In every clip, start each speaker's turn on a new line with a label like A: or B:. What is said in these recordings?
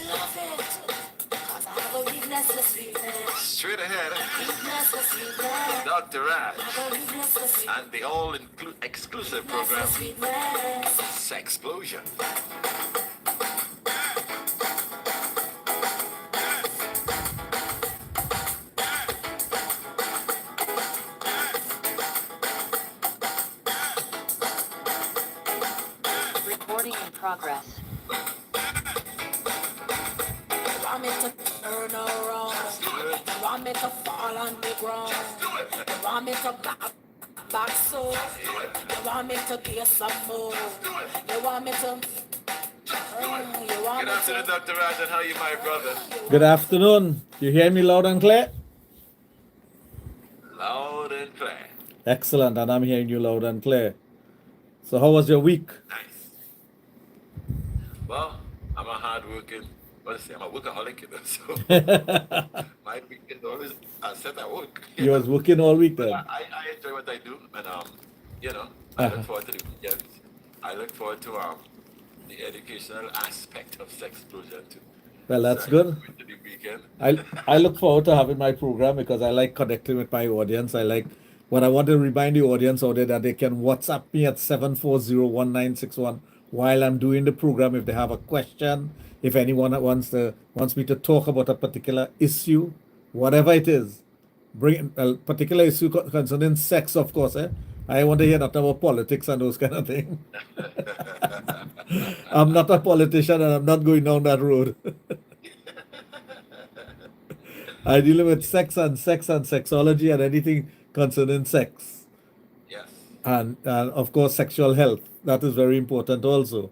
A: Love it. 'Cause I have a weakness for sweetness.
B: Straight ahead,
A: Weakness for sweetness.
B: Dr. Raj,
A: I have a weakness for sweetness.
B: and the all-exclusive program, SEXPLOSION.
C: Recording in progress.
A: You want me to turn around? You want me to fall on the ground? You want me to back so? You want me to get some more? You want me to? You want
B: Good
A: me
B: afternoon,
A: to?
B: Dr. Raj, and how are you, my brother?
D: Good afternoon. You hear me loud and clear?
B: Loud and clear.
D: Excellent, and I'm hearing you loud and clear. So how was your week?
B: Nice. Well, I'm a hard-working, I'm a workaholic, you know, so my week is always set at work.
D: You was working all week
B: But
D: then?
B: I enjoy what I do, and I
D: Uh-huh.
B: look forward to the weekends. I look forward to the educational aspect of SEXPLOSION too.
D: Well, that's
B: So I
D: good.
B: look forward to the weekend.
D: I look forward to having my program because I like connecting with my audience. I like what I want to remind the audience out there that they can WhatsApp me at 740-1961 while I'm doing the program if they have a question, if anyone wants me to talk about a particular issue, whatever it is. Bring a particular issue concerning sex, of course. I want to hear nothing about politics and those kind of things. I'm not a politician and I'm not going down that road. I deal with sex and sexology and anything concerning sex.
B: Yes.
D: And of course, sexual health. That is very important also.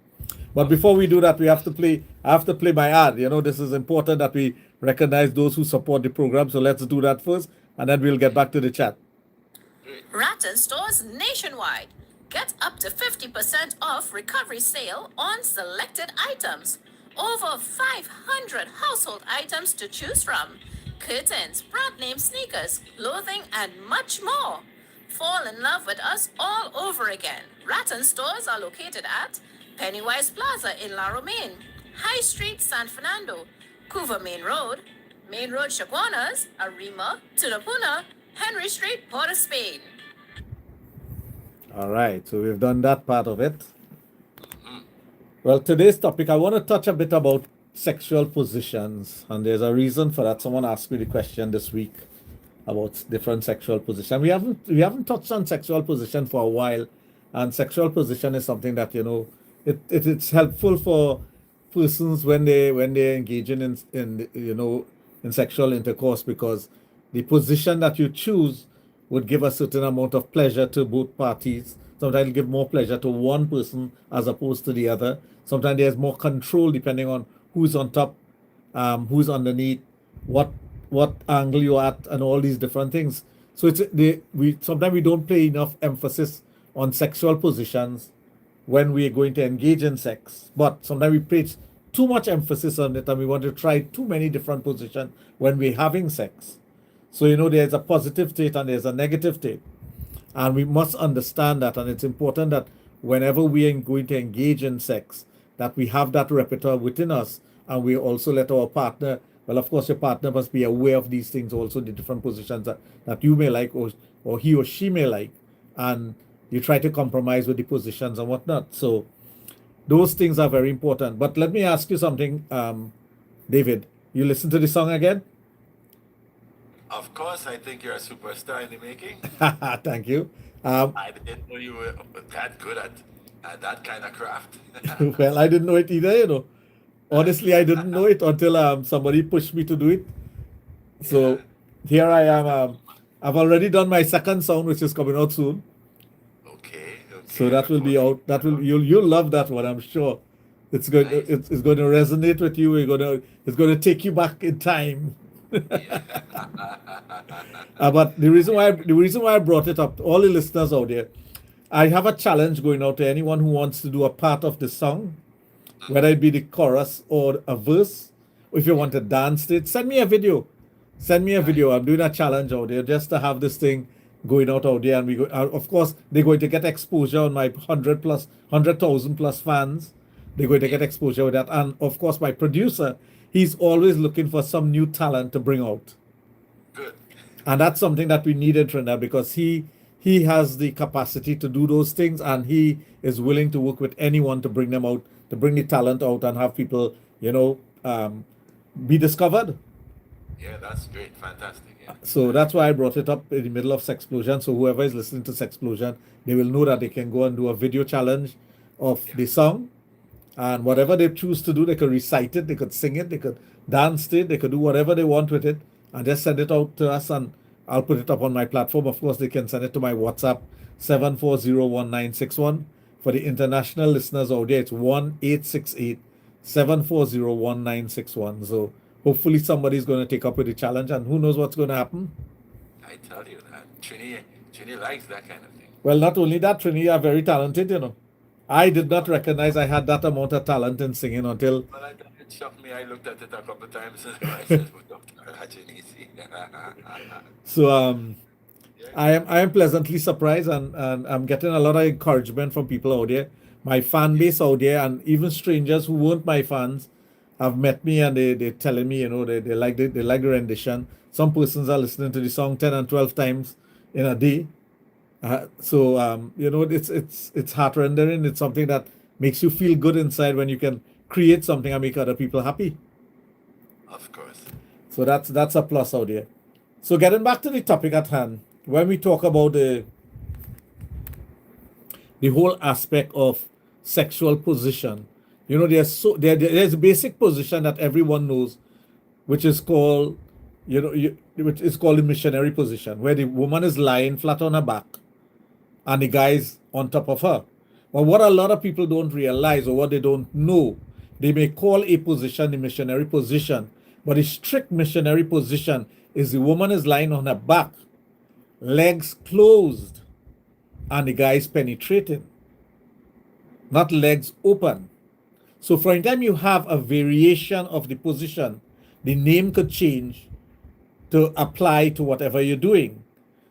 D: But before we do that, I have to play my ad. You know, this is important that we recognize those who support the program. So let's do that first, and then we'll get back to the chat.
E: Rattan stores nationwide. Get up to 50% off recovery sale on selected items. Over 500 household items to choose from. Curtains, brand name sneakers, clothing, and much more. Fall in love with us all over again. Rattan stores are located at Pennywise Plaza in La Romaine, High Street, San Fernando, Couva Main Road, Chaguanas, Arima, Tunapuna, Henry Street, Port of Spain.
D: All right, so we've done that part of it. Well, today's topic, I want to touch a bit about sexual positions, and there's a reason for that. Someone asked me the question this week about different sexual positions. We haven't touched on sexual position for a while, and sexual position is something that it's helpful for persons when they're engaging in sexual intercourse, because the position that you choose would give a certain amount of pleasure to both parties. Sometimes give more pleasure to one person as opposed to the other. Sometimes there's more control depending on who's on top, who's underneath, what angle you're at, and all these different things. So sometimes we don't play enough emphasis on sexual positions when we're going to engage in sex. But sometimes we place too much emphasis on it and we want to try too many different positions when we're having sex. So there's a positive state and there's a negative state. And we must understand that, and it's important that whenever we are going to engage in sex, that we have that repertoire within us, and we also let our partner, well, of course, your partner must be aware of these things also, the different positions that you may like or he or she may like, and you try to compromise with the positions and whatnot. So those things are very important. But let me ask you something, David. You listen to the song again?
B: Of course, I think you're a superstar in the making.
D: Thank you.
B: I didn't know you were that good at that kind of craft.
D: Well, I didn't know it either, Honestly, I didn't know it until somebody pushed me to do it. So here I am. I've already done my second song, which is coming out soon.
B: Okay.
D: So that will be out. You'll love that one, I'm sure. It's going
B: Nice.
D: it's going to resonate with you. It's going to take you back in time. But the reason why I brought it up to all the listeners out there, I have a challenge going out to anyone who wants to do a part of the song, whether it be the chorus or a verse. Or if you want to dance it, send me a video. I'm doing a challenge out there just to have this thing going out there, and of course they're going to get exposure on my 100,000 plus fans. they're going to get exposure with that. And of course, my producer, he's always looking for some new talent to bring out.
B: Good.
D: And that's something that we need in Trinidad because he has the capacity to do those things, and he is willing to work with anyone to bring them out, to bring the talent out and have people, be discovered.
B: Yeah, that's great. Fantastic. Yeah.
D: So that's why I brought it up in the middle of Sexplosion. So whoever is listening to Sexplosion, they will know that they can go and do a video challenge of the song. And whatever they choose to do, they could recite it, they could sing it, they could dance to it, they could do whatever they want with it, and just send it out to us, and I'll put it up on my platform. Of course, they can send it to my WhatsApp, 7401961. For the international listeners out there, it's 1-868-740-1961. So hopefully somebody's going to take up with the challenge, and who knows what's going to happen.
B: I tell you that. Trini likes that kind of thing.
D: Well, not only that, Trini are very talented. I did not recognize I had that amount of talent in singing until...
B: Well, it shocked me. I looked at it a couple of times and I said, well, Dr. Rajinisi.
D: So I am pleasantly surprised, and I'm getting a lot of encouragement from people out there. My fan base out there, and even strangers who weren't my fans have met me, and they're telling me, they like the rendition. Some persons are listening to the song 10 and 12 times in a day. It's heart-rendering. It's something that makes you feel good inside when you can create something and make other people happy.
B: Of course.
D: So that's a plus out there. So getting back to the topic at hand, when we talk about the whole aspect of sexual position, there's a basic position that everyone knows, which is called the missionary position, where the woman is lying flat on her back and the guy's on top of her. But what a lot of people don't realize, or what they don't know, they may call a position the missionary position, but the strict missionary position is the woman is lying on her back, legs closed, and the guy is penetrating, not legs open. So for any time you have a variation of the position, the name could change to apply to whatever you're doing.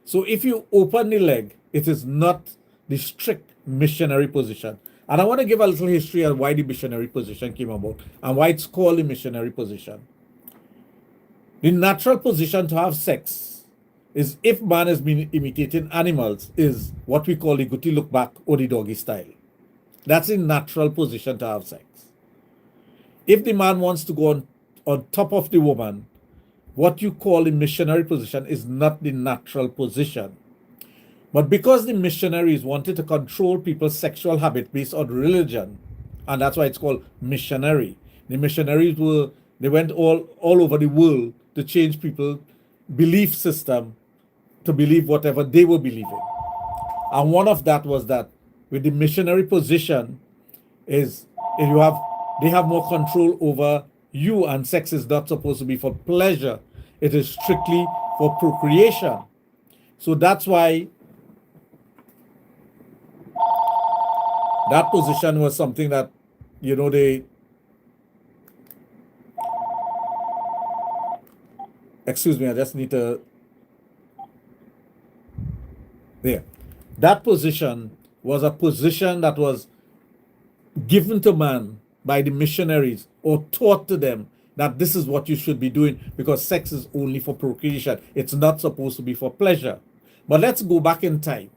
D: So if you open the leg, it is not the strict missionary position. And I want to give a little history of why the missionary position came about and why it's called the missionary position. The natural position to have sex is, if man has been imitating animals, is what we call the guti look back or the doggy style. That's the natural position to have sex. If the man wants to go on top of the woman, what you call the missionary position is not the natural position. But because the missionaries wanted to control people's sexual habit based on religion, and that's why it's called missionary. The missionaries they went all over the world to change people's belief system to believe whatever they were believing. And one of that was that with the missionary position is they have more control over you, and sex is not supposed to be for pleasure. It is strictly for procreation. So that's why that position was something that, they... Excuse me, I just need to... There. That position was a position that was given to man by the missionaries, or taught to them that this is what you should be doing, because sex is only for procreation. It's not supposed to be for pleasure. But let's go back in time.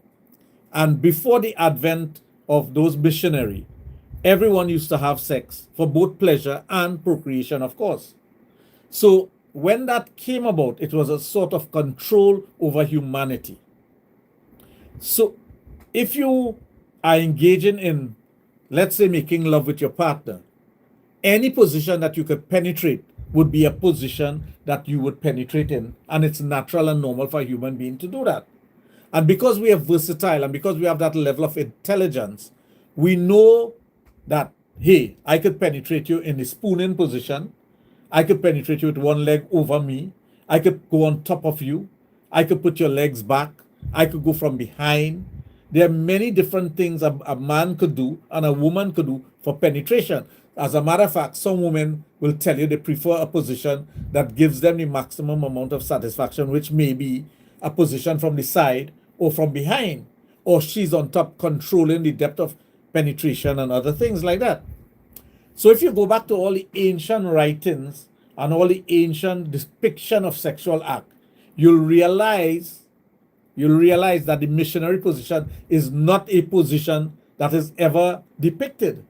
D: And before the advent of those missionaries, everyone used to have sex for both pleasure and procreation, of course. So when that came about, it was a sort of control over humanity. So if you are engaging in, let's say, making love with your partner, any position that you could penetrate would be a position that you would penetrate in, and it's natural and normal for a human being to do that. And because we are versatile, and because we have that level of intelligence, we know that, hey, I could penetrate you in the spooning position, I could penetrate you with one leg over me, I could go on top of you, I could put your legs back, I could go from behind. There are many different things a man could do and a woman could do for penetration. As a matter of fact, some women will tell you they prefer a position that gives them the maximum amount of satisfaction, which may be a position from the side or from behind, or she's on top controlling the depth of penetration and other things like that. So if you go back to all the ancient writings and all the ancient depiction of sexual act, you'll realize that the missionary position is not a position that is ever depicted.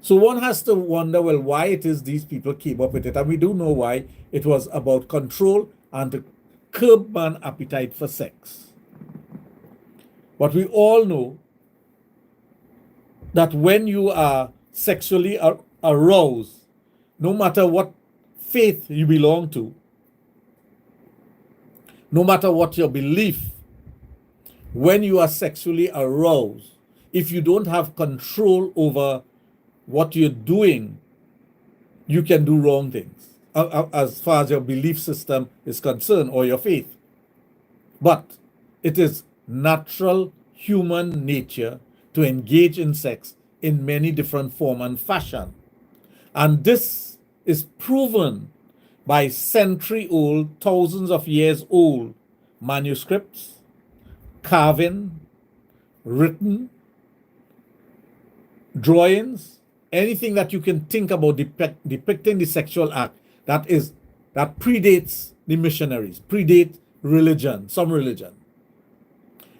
D: So one has to wonder, well, why it is these people came up with it. And we do know why. It was about control and to curb man's appetite for sex. But we all know that when you are sexually aroused, no matter what faith you belong to, no matter what your belief, when you are sexually aroused, if you don't have control over what you're doing, you can do wrong things as far as your belief system is concerned or your faith. But it is natural human nature to engage in sex in many different form and fashion. And this is proven by century-old, thousands of years old manuscripts, carving, written, drawings, anything that you can think about depicting the sexual act that predates the missionaries, predate religion, some religion.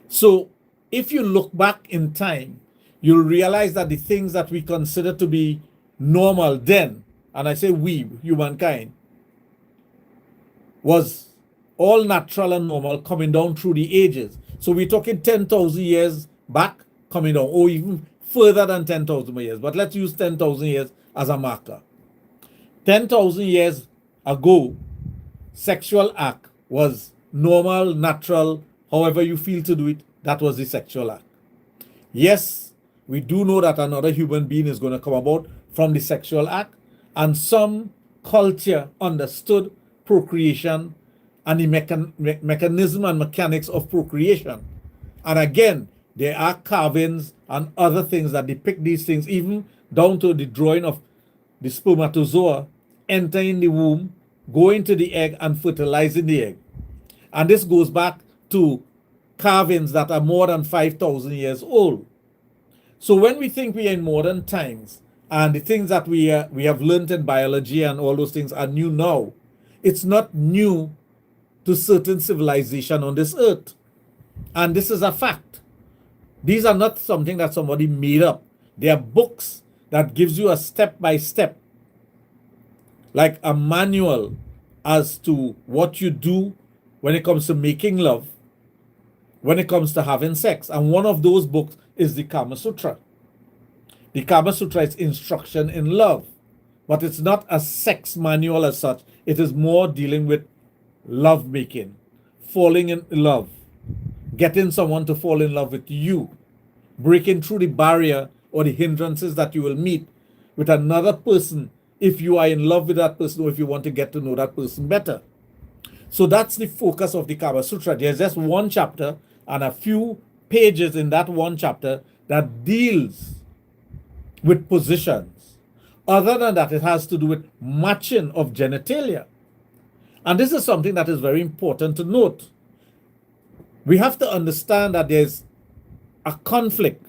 D: So if you look back in time, you'll realize that the things that we consider to be normal then, and I say we, humankind, was all natural and normal coming down through the ages. So we're talking 10,000 years back coming down, or even further than 10,000 years. But let's use 10,000 years as a marker. 10,000 years ago, sexual act was normal, natural, however you feel to do it, that was the sexual act. Yes, we do know that another human being is going to come about from the sexual act, and some culture understood procreation and the mechanism and mechanics of procreation. And again, there are carvings and other things that depict these things, even down to the drawing of the spermatozoa entering the womb, going to the egg and fertilizing the egg. And this goes back to carvings that are more than 5,000 years old. So when we think we are in modern times and the things that we have learned in biology and all those things are new now, it's not new to certain civilization on this earth. And this is a fact. These are not something that somebody made up. They are books that gives you a step-by-step, like a manual as to what you do when it comes to making love, when it comes to having sex. And one of those books is the Kama Sutra. The Kama Sutra is instruction in love, but it's not a sex manual as such. It is more dealing with love making, falling in love, getting someone to fall in love with you, breaking through the barrier or the hindrances that you will meet with another person if you are in love with that person or if you want to get to know that person better. So that's the focus of the Kama Sutra. There's just one chapter and a few pages in that one chapter that deals with positions. Other than that, it has to do with matching of genitalia. And this is something that is very important to note. We have to understand that there's a conflict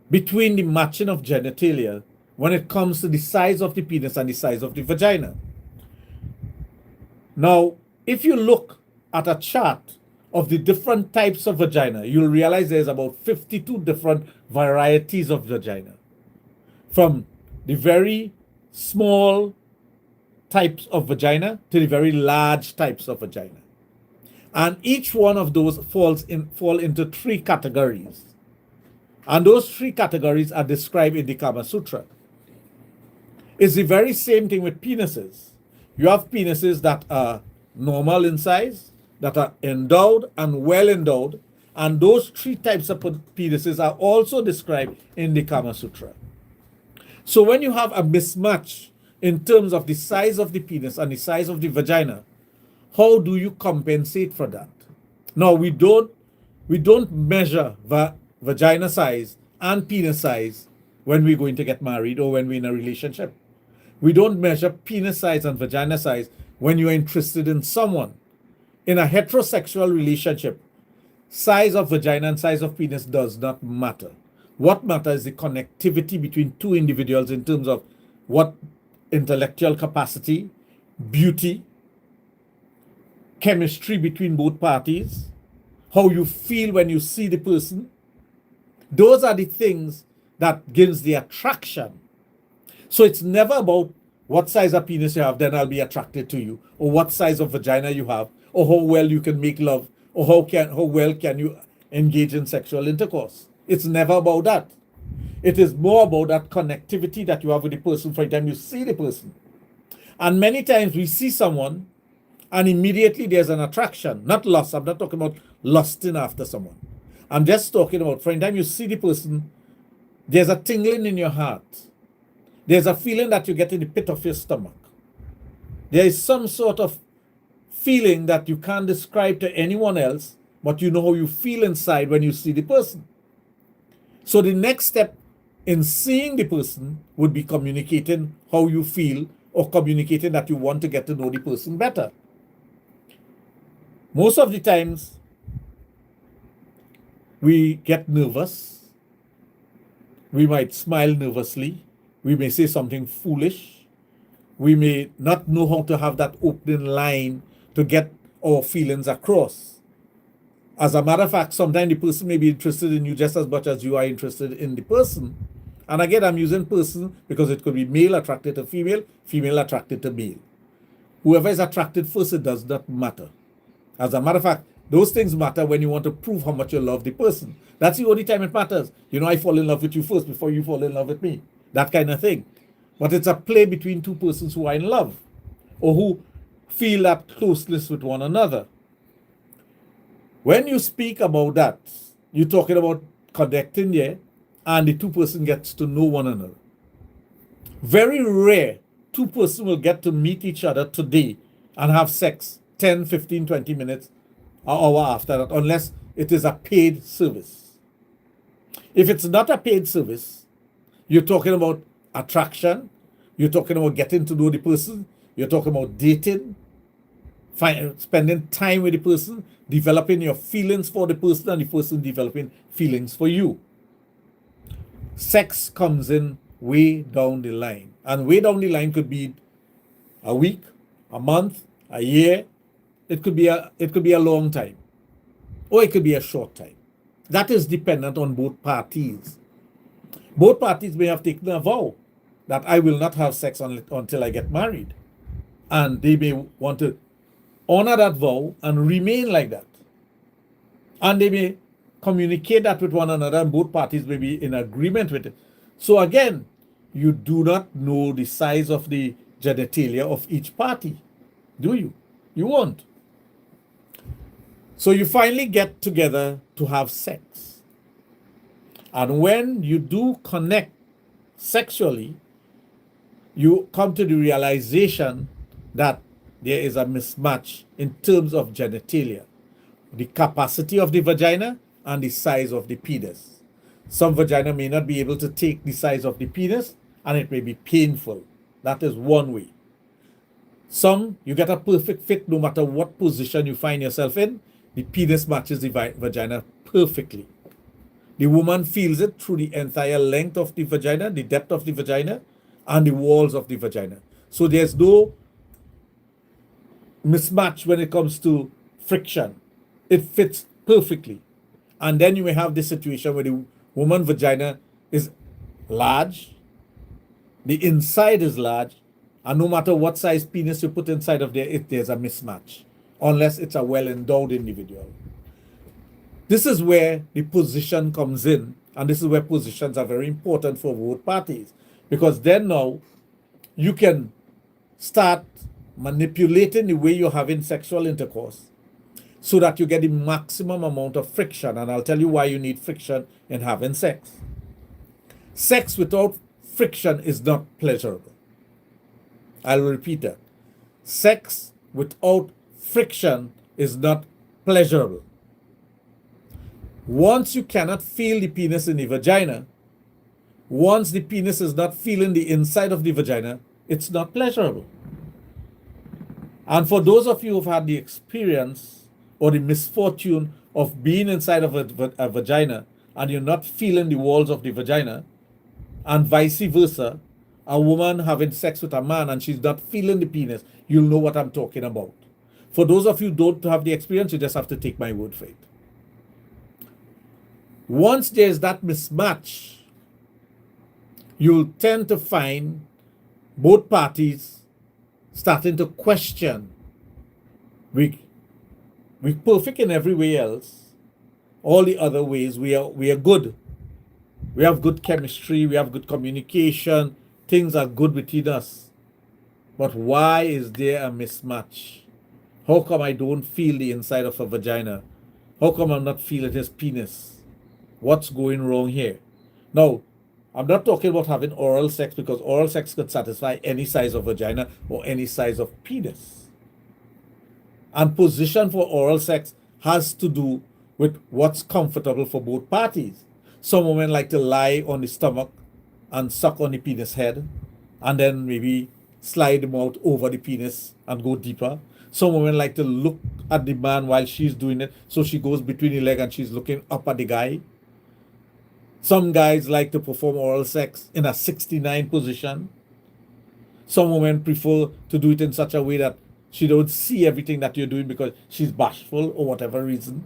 D: between the matching of genitalia when it comes to the size of the penis and the size of the vagina. Now, if you look at a chart of the different types of vagina, you'll realize there's about 52 different varieties of vagina. From the very small types of vagina to the very large types of vagina. And each one of those fall into three categories. And those three categories are described in the Kama Sutra. It's the very same thing with penises. You have penises that are normal in size, that are endowed and well endowed, and those three types of penises are also described in the Kama Sutra. So when you have a mismatch in terms of the size of the penis and the size of the vagina, how do you compensate for that? Now, we don't measure vagina size and penis size when we're going to get married or when we're in a relationship. We don't measure penis size and vagina size when you're interested in someone. In a heterosexual relationship, size of vagina and size of penis does not matter. What matters is the connectivity between two individuals in terms of what intellectual capacity, beauty, chemistry between both parties, how you feel when you see the person. Those are the things that gives the attraction. So it's never about what size of penis you have, then I'll be attracted to you, or what size of vagina you have, or how well you can make love, or how well can you engage in sexual intercourse. It's never about that. It is more about that connectivity that you have with the person from the time you see the person. And many times we see someone and immediately there's an attraction, not lust. I'm not talking about lusting after someone. I'm just talking about from the time you see the person, there's a tingling in your heart. There's a feeling that you get in the pit of your stomach. There is some sort of feeling that you can't describe to anyone else, but you know how you feel inside when you see the person. So the next step in seeing the person would be communicating how you feel or communicating that you want to get to know the person better. Most of the times, we get nervous. We might smile nervously. We may say something foolish. We may not know how to have that opening line to get our feelings across. As a matter of fact, sometimes the person may be interested in you just as much as you are interested in the person. And again, I'm using person because it could be male attracted to female, female attracted to male. Whoever is attracted first, it does not matter. As a matter of fact, those things matter when you want to prove how much you love the person. That's the only time it matters. You know, I fall in love with you first before you fall in love with me. That kind of thing. But it's a play between two persons who are in love or who feel that closeness with one another. When you speak about that, you're talking about connecting there and the two person gets to know one another. Very rare two persons will get to meet each other today and have sex 10, 15, 20 minutes, an hour after that, unless it is a paid service. If it's not a paid service, you're talking about attraction, you're talking about getting to know the person, you're talking about dating, spending time with the person, developing your feelings for the person, and the person developing feelings for you. Sex comes in way down the line. And way down the line could be a week, a month, a year. It could be a long time. Or it could be a short time. That is dependent on both parties. Both parties may have taken a vow that I will not have sex until I get married. And they may want to honor that vow and remain like that. And they may communicate that with one another, and both parties may be in agreement with it. So again, you do not know the size of the genitalia of each party, do you? You won't. So you finally get together to have sex. And when you do connect sexually, you come to the realization that there is a mismatch in terms of genitalia, the capacity of the vagina and the size of the penis. Some vagina may not be able to take the size of the penis and it may be painful. That is one way. Some, you get a perfect fit no matter what position you find yourself in. The penis matches the vagina perfectly. The woman feels it through the entire length of the vagina, the depth of the vagina, and the walls of the vagina. So there's no mismatch when it comes to friction. It fits perfectly. And then you may have this situation where the woman vagina is large, the inside is large, and no matter what size penis you put inside of there, there's a mismatch, unless it's a well-endowed individual. This is where the position comes in, and this is where positions are very important for both parties, because then now you can start manipulating the way you're having sexual intercourse so that you get the maximum amount of friction. And I'll tell you why you need friction in having sex. Sex without friction is not pleasurable. I'll repeat that. Sex without friction is not pleasurable. Once you cannot feel the penis in the vagina, once the penis is not feeling the inside of the vagina, it's not pleasurable. And for those of you who've had the experience or the misfortune of being inside of a vagina and you're not feeling the walls of the vagina, and vice versa, a woman having sex with a man and she's not feeling the penis, you'll know what I'm talking about. For those of you who don't have the experience, you just have to take my word for it. Once there's that mismatch, you'll tend to find both parties starting to question. We're perfect in every way else. All the other ways we are good. We have good chemistry, we have good communication, things are good between us. But why is there a mismatch? How come I don't feel the inside of a vagina? How come I'm not feeling his penis? What's going wrong here? Now, I'm not talking about having oral sex, because oral sex could satisfy any size of vagina or any size of penis. And position for oral sex has to do with what's comfortable for both parties. Some women like to lie on the stomach and suck on the penis head, and then maybe slide the mouth over the penis and go deeper. Some women like to look at the man while she's doing it, so she goes between the leg and she's looking up at the guy. Some guys like to perform oral sex in a 69 position. Some women prefer to do it in such a way that she don't see everything that you're doing because she's bashful or whatever reason.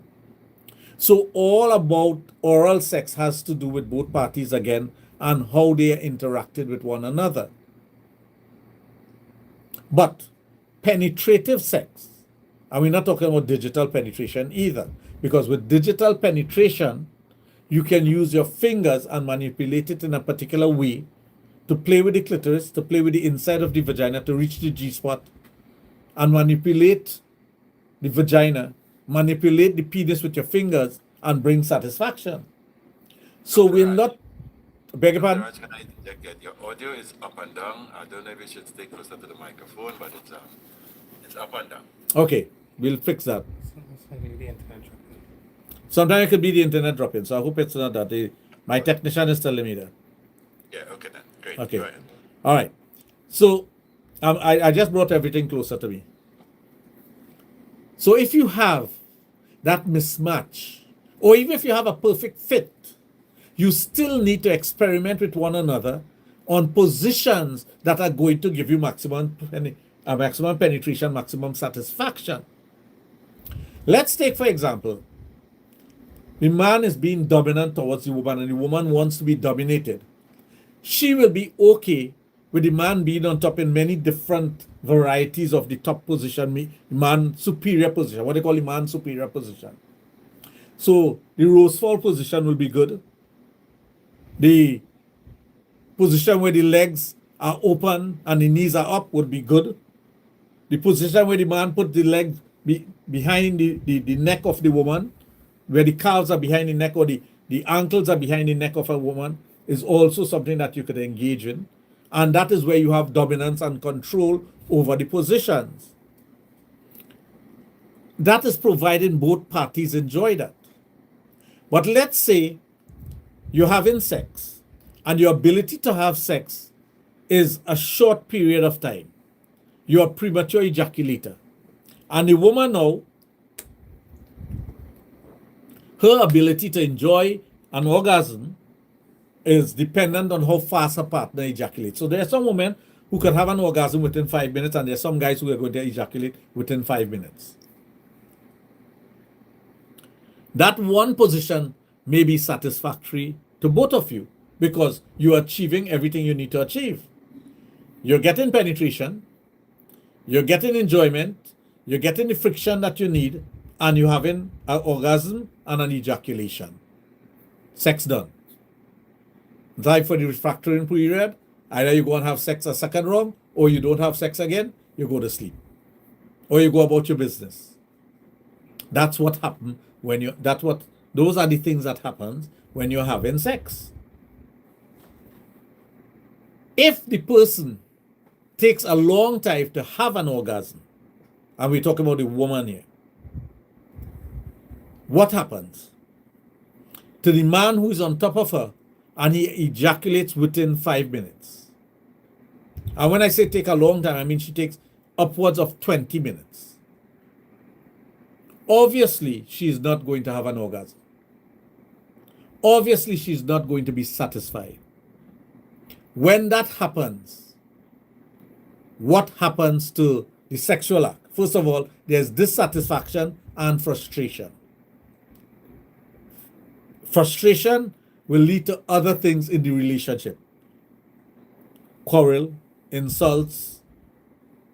D: So all about oral sex has to do with both parties again and how they are interacted with one another. But penetrative sex, and we're not talking about digital penetration either, because with digital penetration, you can use your fingers and manipulate it in a particular way to play with the clitoris, to play with the inside of the vagina, to reach the G-spot, and manipulate the vagina, manipulate the penis with your fingers, and bring satisfaction. So we're not... Beg your pardon?
B: Raj, can I interject that your audio is up and down? I don't know if you should stay closer to the microphone, but it's up and down.
D: Okay, we'll fix that. Sometimes it could be the internet dropping, so I hope it's not that. My technician is telling me that.
B: Yeah, okay then. Great.
D: Okay.
B: Go ahead.
D: All right. So I just brought everything closer to me. So if you have that mismatch, or even if you have a perfect fit, you still need to experiment with one another on positions that are going to give you maximum penetration, maximum satisfaction. Let's take, for example, the man is being dominant towards the woman and the woman wants to be dominated. She will be okay with the man being on top in many different varieties of the top position, man superior position, what they call the man superior position. So the rosefall position will be good. The position where the legs are open and the knees are up would be good. The position where the man put the leg behind the neck of the woman, where the calves are behind the neck or the ankles are behind the neck of a woman, is also something that you could engage in. And that is where you have dominance and control over the positions. That is providing both parties enjoy that. But let's say you're having sex and your ability to have sex is a short period of time. You're a premature ejaculator. And the woman now, her ability to enjoy an orgasm is dependent on how fast her partner ejaculates. So there are some women who can have an orgasm within 5 minutes, and there are some guys who are going to ejaculate within 5 minutes. That one position may be satisfactory to both of you because you're achieving everything you need to achieve. You're getting penetration, you're getting enjoyment, you're getting the friction that you need, and you're having an orgasm and an ejaculation. Sex done. Time for the refractory period. Either you go and have sex a second round, or you don't have sex again, you go to sleep. Or you go about your business. That's what happens when you, those are the things that happens when you're having sex. If the person takes a long time to have an orgasm, and we're talking about the woman here, what happens? To the man who is on top of her, and he ejaculates within 5 minutes. And when I say take a long time, I mean she takes upwards of 20 minutes. Obviously, she is not going to have an orgasm. obviously she's not going to be satisfied. When that happens, what happens to the sexual act? First of all, there's dissatisfaction and frustration. Frustration will lead to other things in the relationship. Quarrel, insults,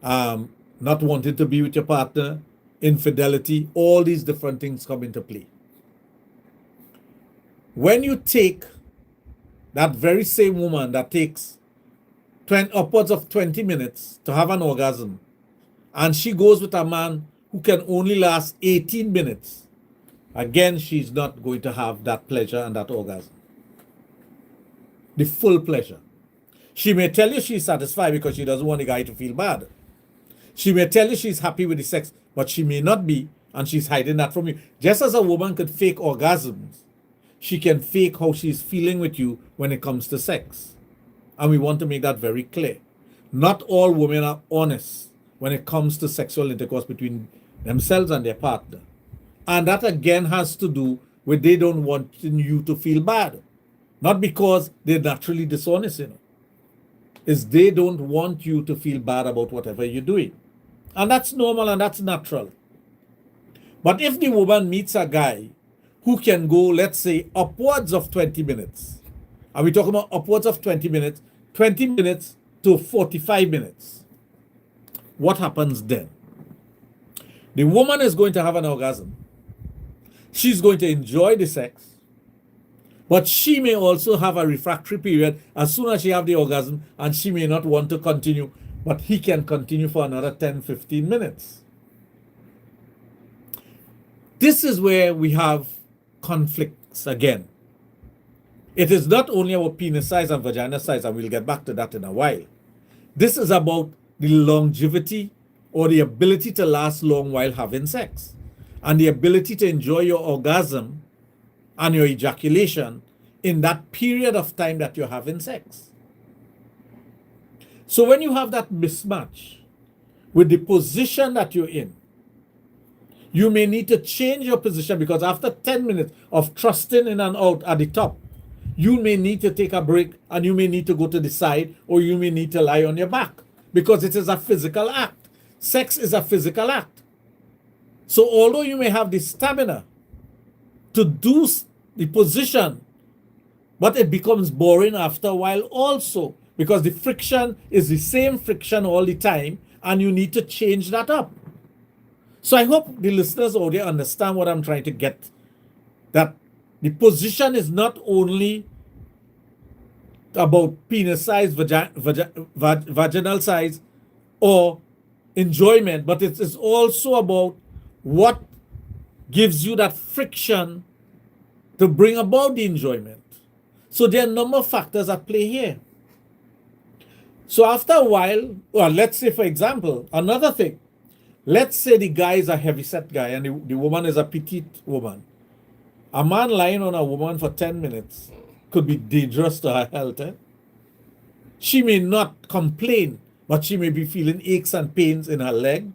D: not wanting to be with your partner, infidelity, all these different things come into play. When you take that very same woman that takes upwards of 20 minutes to have an orgasm, and she goes with a man who can only last 18 minutes, again, she's not going to have that pleasure and that orgasm. The full pleasure. She may tell you she's satisfied because she doesn't want the guy to feel bad. She may tell you she's happy with the sex, but she may not be, and she's hiding that from you. Just as a woman could fake orgasms, she can fake how she's feeling with you when it comes to sex. And we want to make that very clear. Not all women are honest when it comes to sexual intercourse between themselves and their partner. And that again has to do with they don't want you to feel bad. Not because they're naturally dishonest, Is they don't want you to feel bad about whatever you're doing. And that's normal and that's natural. But if the woman meets a guy who can go, let's say, upwards of 20 minutes, and we're talking about upwards of 20 minutes to 45 minutes, what happens then? The woman is going to have an orgasm. She's going to enjoy the sex, but she may also have a refractory period as soon as she have the orgasm, and she may not want to continue, but he can continue for another 10, 15 minutes. This is where we have conflicts again. It is not only about penis size and vagina size, and we'll get back to that in a while. This is about the longevity or the ability to last long while having sex, and the ability to enjoy your orgasm and your ejaculation in that period of time that you're having sex. So when you have that mismatch with the position that you're in, you may need to change your position, because after 10 minutes of thrusting in and out at the top, you may need to take a break, and you may need to go to the side, or you may need to lie on your back, because it is a physical act. Sex is a physical act. So although you may have the stamina to do the position, but it becomes boring after a while also, because the friction is the same friction all the time, and you need to change that up. So I hope the listeners out there understand what I'm trying to get, that the position is not only about penis size, vaginal size, or enjoyment, but it is also about what gives you that friction to bring about the enjoyment. So there are a number of factors at play here. So after a while, well, let's say, for example, another thing, let's say the guy is a heavyset guy and the woman is a petite woman. A man lying on a woman for 10 minutes could be dangerous to her health. She may not complain, but she may be feeling aches and pains in her leg,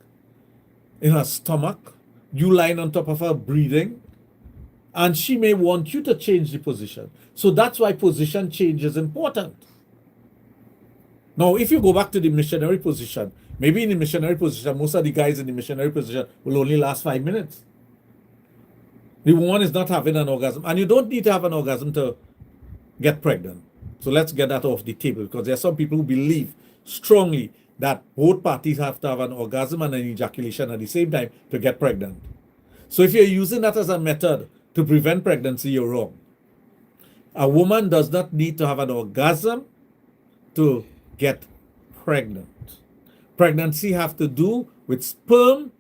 D: in her stomach, you lying on top of her breathing, and she may want you to change the position. So that's why position change is important. Now, if you go back to the missionary position, maybe in the missionary position, most of the guys in the missionary position will only last 5 minutes. The woman is not having an orgasm, and you don't need to have an orgasm to get pregnant. So let's get that off the table, because there are some people who believe strongly that both parties have to have an orgasm and an ejaculation at the same time to get pregnant. So if you're using that as a method to prevent pregnancy, you're wrong. A woman does not need to have an orgasm to get pregnant. Pregnancy have to do with sperm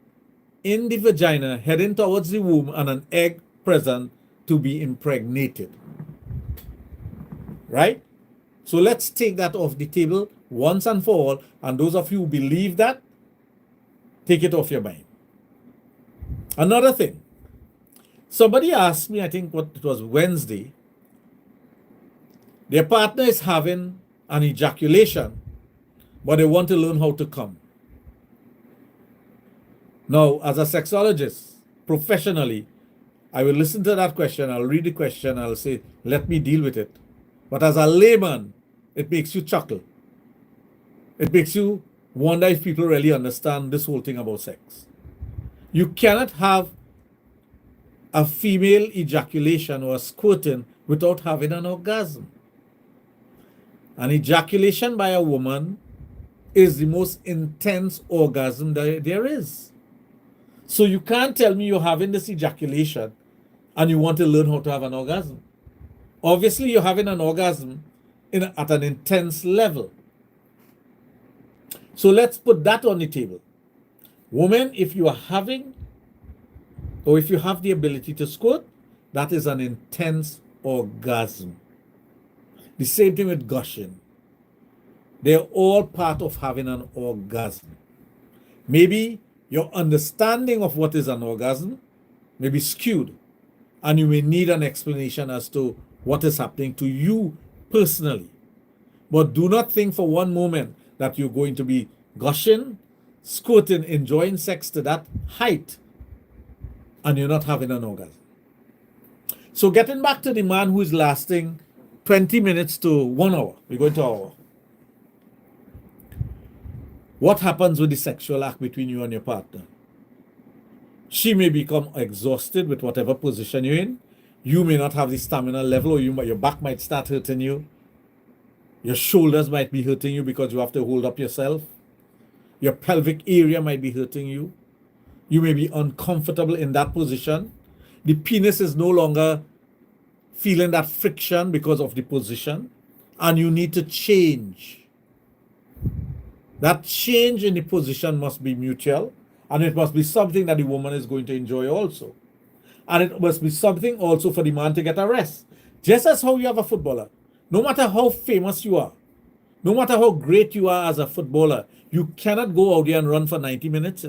D: in the vagina heading towards the womb and an egg present to be impregnated. Right? So let's take that off the table once and for all. And those of you who believe that, take it off your mind. Another thing. Somebody asked me, I think it was Wednesday, their partner is having an ejaculation, but they want to learn how to come. Now, as a sexologist, professionally, I will listen to that question, I'll read the question, I'll say, let me deal with it. But as a layman, it makes you chuckle. It makes you wonder if people really understand this whole thing about sex. You cannot have a female ejaculation or squirting without having an orgasm. An ejaculation by a woman is the most intense orgasm there is. So you can't tell me you're having this ejaculation and you want to learn how to have an orgasm. Obviously, you're having an orgasm at an intense level. So let's put that on the table. Women, if you are having, or if you have the ability to squirt, that is an intense orgasm. The same thing with gushing. They're all part of having an orgasm. Maybe your understanding of what is an orgasm may be skewed, and you may need an explanation as to what is happening to you personally. But do not think for one moment that you're going to be gushing, squirting, enjoying sex to that height, and you're not having an orgasm. So getting back to the man who is lasting 20 minutes to 1 hour, we're going to an hour. What happens with the sexual act between you and your partner? She may become exhausted with whatever position you're in. You may not have the stamina level, or your back might start hurting you. Your shoulders might be hurting you because you have to hold up yourself. Your pelvic area might be hurting you. You may be uncomfortable in that position. The penis is no longer feeling that friction because of the position, and you need to change. That change in the position must be mutual, and it must be something that the woman is going to enjoy also. And it must be something also for the man to get a rest. Just as how you have a footballer, no matter how famous you are, no matter how great you are as a footballer, you cannot go out there and run for 90 minutes.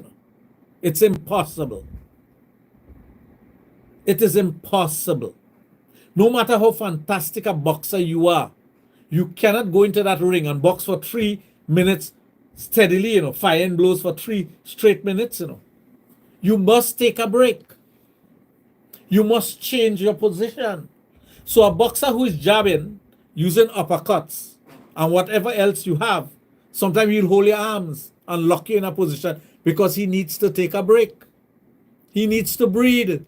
D: It's impossible. It is impossible. No matter how fantastic a boxer you are, you cannot go into that ring and box for 3 minutes steadily, firing blows for 3 straight minutes. You must take a break. You must change your position. So a boxer who is jabbing, using uppercuts, and whatever else you have, sometimes he'll hold your arms and lock you in a position because he needs to take a break. He needs to breathe.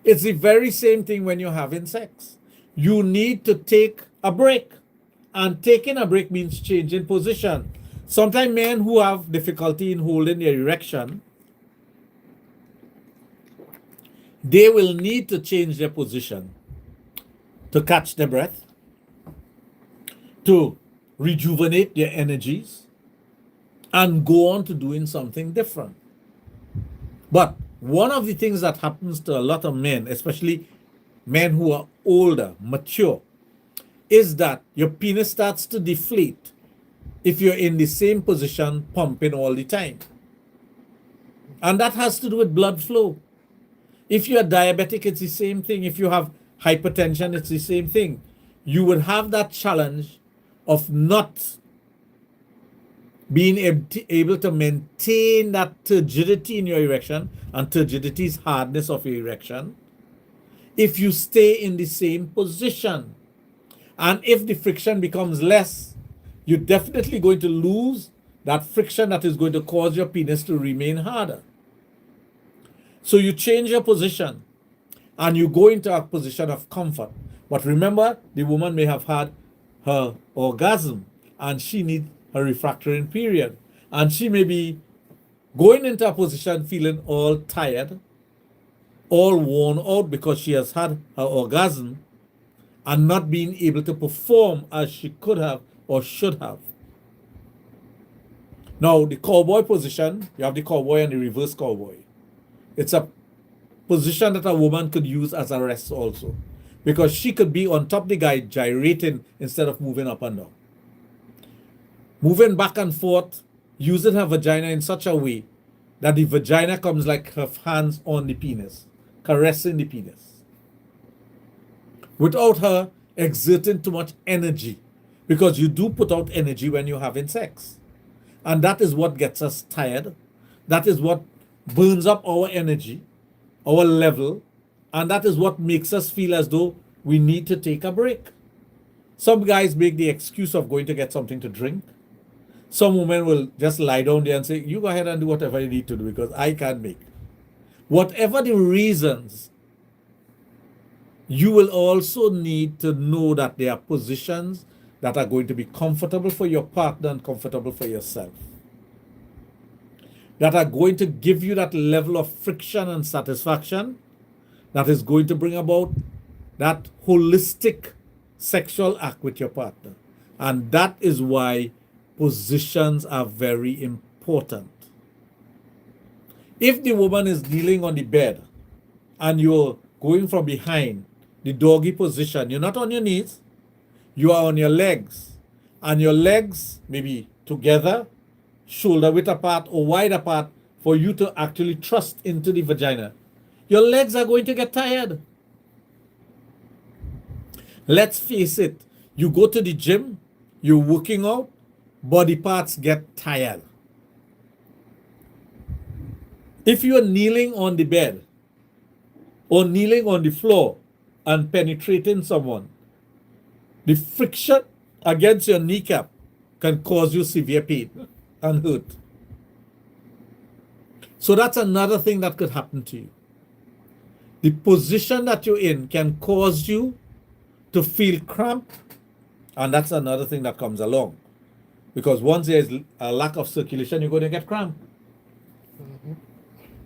D: It's the very same thing when you're having sex. You need to take a break. And taking a break means changing position. Sometimes men who have difficulty in holding their erection, they will need to change their position to catch their breath, to rejuvenate their energies, and go on to doing something different. But one of the things that happens to a lot of men, especially men who are older, mature, is that your penis starts to deflate if you're in the same position pumping all the time. And that has to do with blood flow. If you're diabetic, it's the same thing. If you have hypertension, it's the same thing. You would have that challenge of not being able to maintain that turgidity in your erection, and turgidity is hardness of your erection, if you stay in the same position. And if the friction becomes less, you're definitely going to lose that friction that is going to cause your penis to remain harder. So you change your position and you go into a position of comfort. But remember, the woman may have had her orgasm and she needs her refractory period. And she may be going into a position feeling all tired, all worn out because she has had her orgasm and not being able to perform as she could have or should have. Now, the cowboy position, you have the cowboy and the reverse cowboy. It's a position that a woman could use as a rest also, because she could be on top of the guy gyrating instead of moving up and down. Moving back and forth, using her vagina in such a way that the vagina comes like her hands on the penis, caressing the penis, without her exerting too much energy, because you do put out energy when you're having sex. And that is what gets us tired. That is what burns up our energy. our level, and that is what makes us feel as though we need to take a break. Some guys make the excuse of going to get something to drink. Some women will just lie down there and say, you go ahead and do whatever you need to do because I can't make. Whatever the reasons, you will also need to know that there are positions that are going to be comfortable for your partner and comfortable for yourself, that are going to give you that level of friction and satisfaction that is going to bring about that holistic sexual act with your partner. And that is why positions are very important. If the woman is kneeling on the bed and you're going from behind, the doggy position, you're not on your knees, you are on your legs, and your legs maybe together, shoulder width apart or wide apart for you to actually thrust into the vagina. Your legs are going to get tired. Let's face it, you go to the gym, you're working out, body parts get tired. If you are kneeling on the bed or kneeling on the floor and penetrating someone, the friction against your kneecap can cause you severe pain and hurt. So that's another thing that could happen to you. The position that you're in can cause you to feel cramped, and that's another thing that comes along. Because once there's a lack of circulation, you're going to get cramped.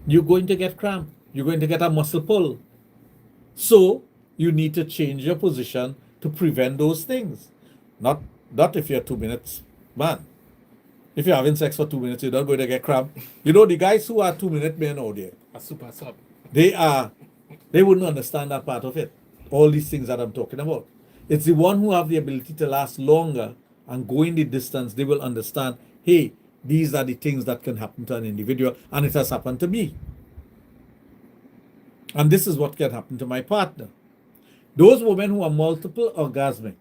D: You're going to get cramped. You're going to get a muscle pull. So you need to change your position to prevent those things. Not if you're 2 minutes, man. If you're having sex for 2 minutes, you're not going to get cramped. You know, the guys who are 2 minute men out there,
F: A super sub.
D: they wouldn't understand that part of it. All these things that I'm talking about. It's the one who have the ability to last longer and go in the distance, they will understand, hey, these are the things that can happen to an individual, and it has happened to me. And this is what can happen to my partner. Those women who are multiple orgasmic,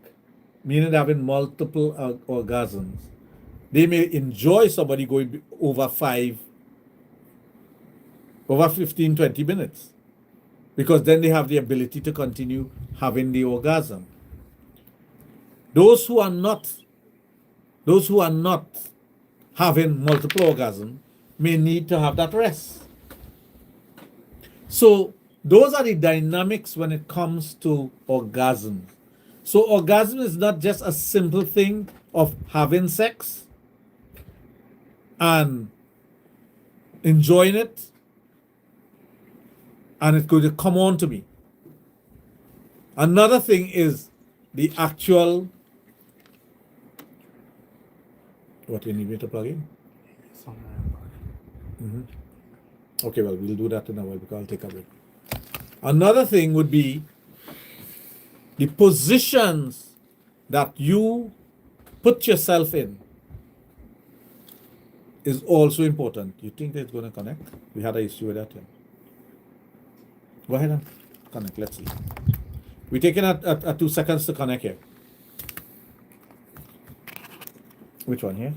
D: meaning they're having multiple orgasms, they may enjoy somebody going over 15, 20 minutes. Because then they have the ability to continue having the orgasm. Those who are not having multiple orgasms may need to have that rest. So those are the dynamics when it comes to orgasm. So orgasm is not just a simple thing of having sex and enjoying it, and it's going to come on to me. Another thing is the actual, what you need me to plug in? Okay, well, we'll do that in a while because I'll take a break. Another thing would be the positions that you put yourself in is also important. You think that it's going to connect? We had an issue with that. Yeah. Go ahead and connect. Let's see. We're taking a 2 seconds to connect here. Which one here?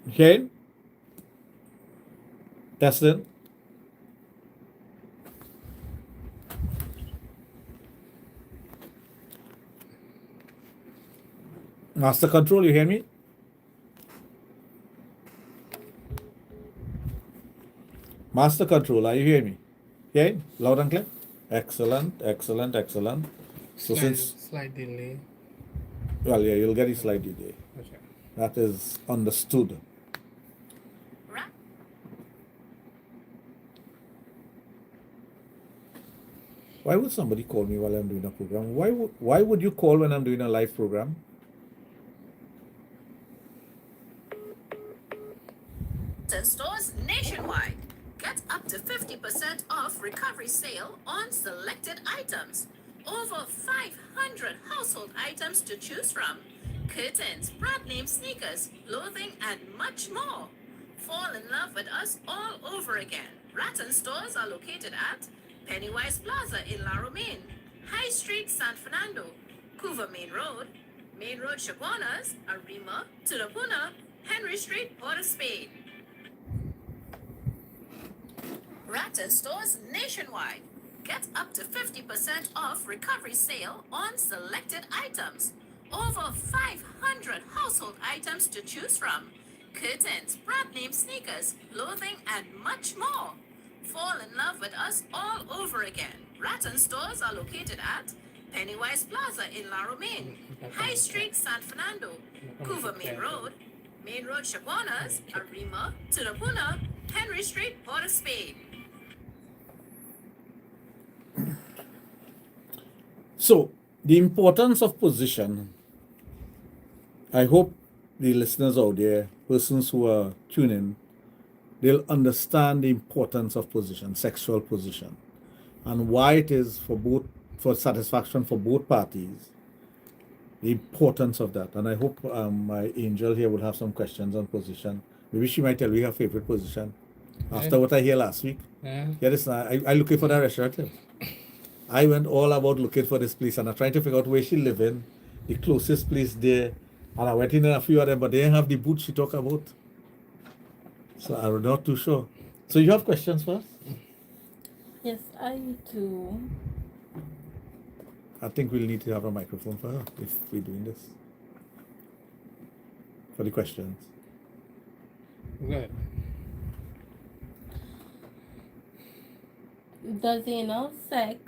D: Okay. Testing. Master control, you hear me? Master control, are you hearing me? Okay, loud and clear? Excellent, excellent, excellent. So
F: Slight delay.
D: well, yeah, you'll get a slight delay.
F: Okay.
D: That is understood. Why would somebody call me while I'm doing a program? Why would you call when I'm doing a live program?
E: Stores nationwide. Get up to 50% off recovery sale on selected items. Over 500 household items to choose from. Curtains, brand name sneakers, clothing, and much more. Fall in love with us all over again. Rattan stores are located at Pennywise Plaza in La Romaine, High Street, San Fernando, Couva Main Road, Shaguanas, Arima, Tulapuna, Henry Street, Port of Spain. Rattan stores nationwide. Get up to 50% off recovery sale on selected items. Over 500 household items to choose from. Curtains, brand name sneakers, clothing, and much more. Fall in love with us all over again. Rattan stores are located at Pennywise Plaza in La Romaine, High Street, San Fernando, Couva Main Road, Chaguanas, Arima, Tunapuna, Henry Street, Port of Spain.
D: So, the importance of position, I hope the listeners out there, persons who are tuning, they'll understand the importance of position, sexual position, and why it is for satisfaction for both parties, the importance of that. And I hope my angel here will have some questions on position. Maybe she might tell me her favorite position after what I hear last week.
F: Yeah.
D: Yeah, listen, I looking for that restaurant here. I went all about looking for this place and I'm trying to figure out where she live in, the closest place there. And I went in a few of them, but they didn't have the boots she talk about. So I'm not too sure. So you have questions for us?
G: Yes, I do.
D: I think we'll need to have a microphone for her if we're doing this. For the questions.
F: Good.
G: Does anal sex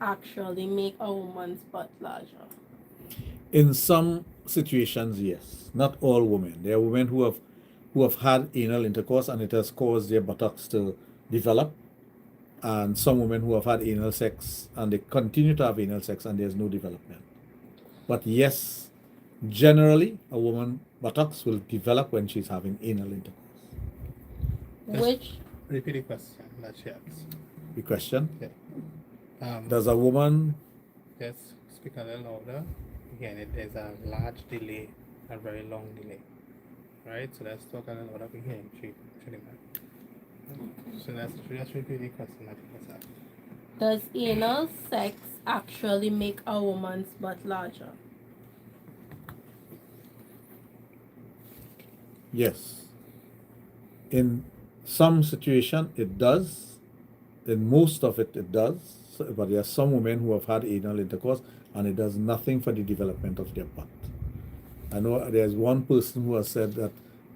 G: actually make a woman's butt larger?
D: In some situations, yes. Not all women. There are women who have had anal intercourse and it has caused their buttocks to develop. And some women who have had anal sex and they continue to have anal sex and there's no development. But yes, generally a woman's buttocks will develop when she's having anal intercourse.
F: Yes.
G: Which
F: Repeat the question that she asked.
D: The question?
F: Yeah.
D: Does a woman
F: Just speak a little louder. Again, there's a large delay, a very long delay. Right? So let's talk a little louder again. So let's just repeat the question that you was asked.
G: does anal sex actually make a woman's butt larger?
D: Yes. In some situation it does. In most of it does. But there are some women who have had anal intercourse and it does nothing for the development of their butt. I know there's one person who has said that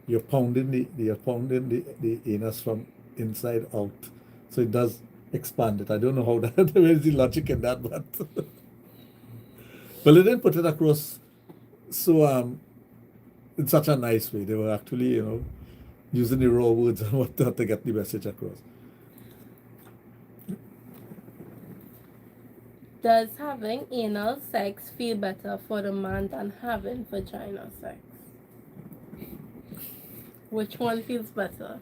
D: you're pounding the anus from inside out. So it does expand it. I don't know how that there is the logic in that, but they didn't put it across so in such a nice way. They were actually, using the raw words and whatnot to get the message across.
G: Does having anal sex feel better for the man than having vaginal sex? Which one feels better?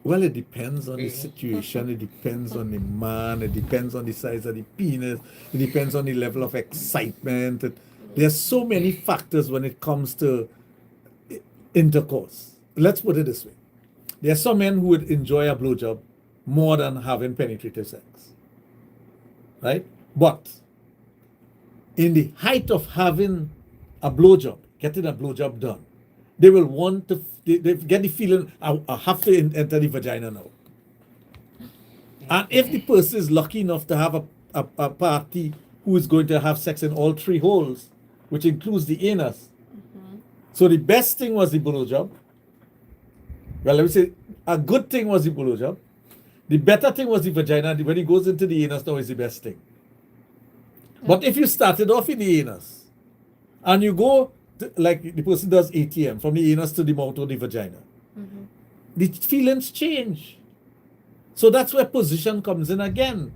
D: Well, it depends on the situation, it depends on the man, it depends on the size of the penis, it depends on the level of excitement. There's so many factors when it comes to intercourse. Let's put it this way. There are some men who would enjoy a blowjob more than having penetrative sex. Right? But in the height of having a blowjob, getting a blowjob done, they will want to, they get the feeling, I have to enter the vagina now. And if the person is lucky enough to have a party who is going to have sex in all three holes, which includes the anus, so the best thing was the blowjob. Well, let me say, a good thing was the blowjob. The better thing was the vagina. When it goes into the anus now is the best thing. But if you started off in the anus and you go like the person does ATM from the anus to the mouth or the vagina, the feelings change. So that's where position comes in again.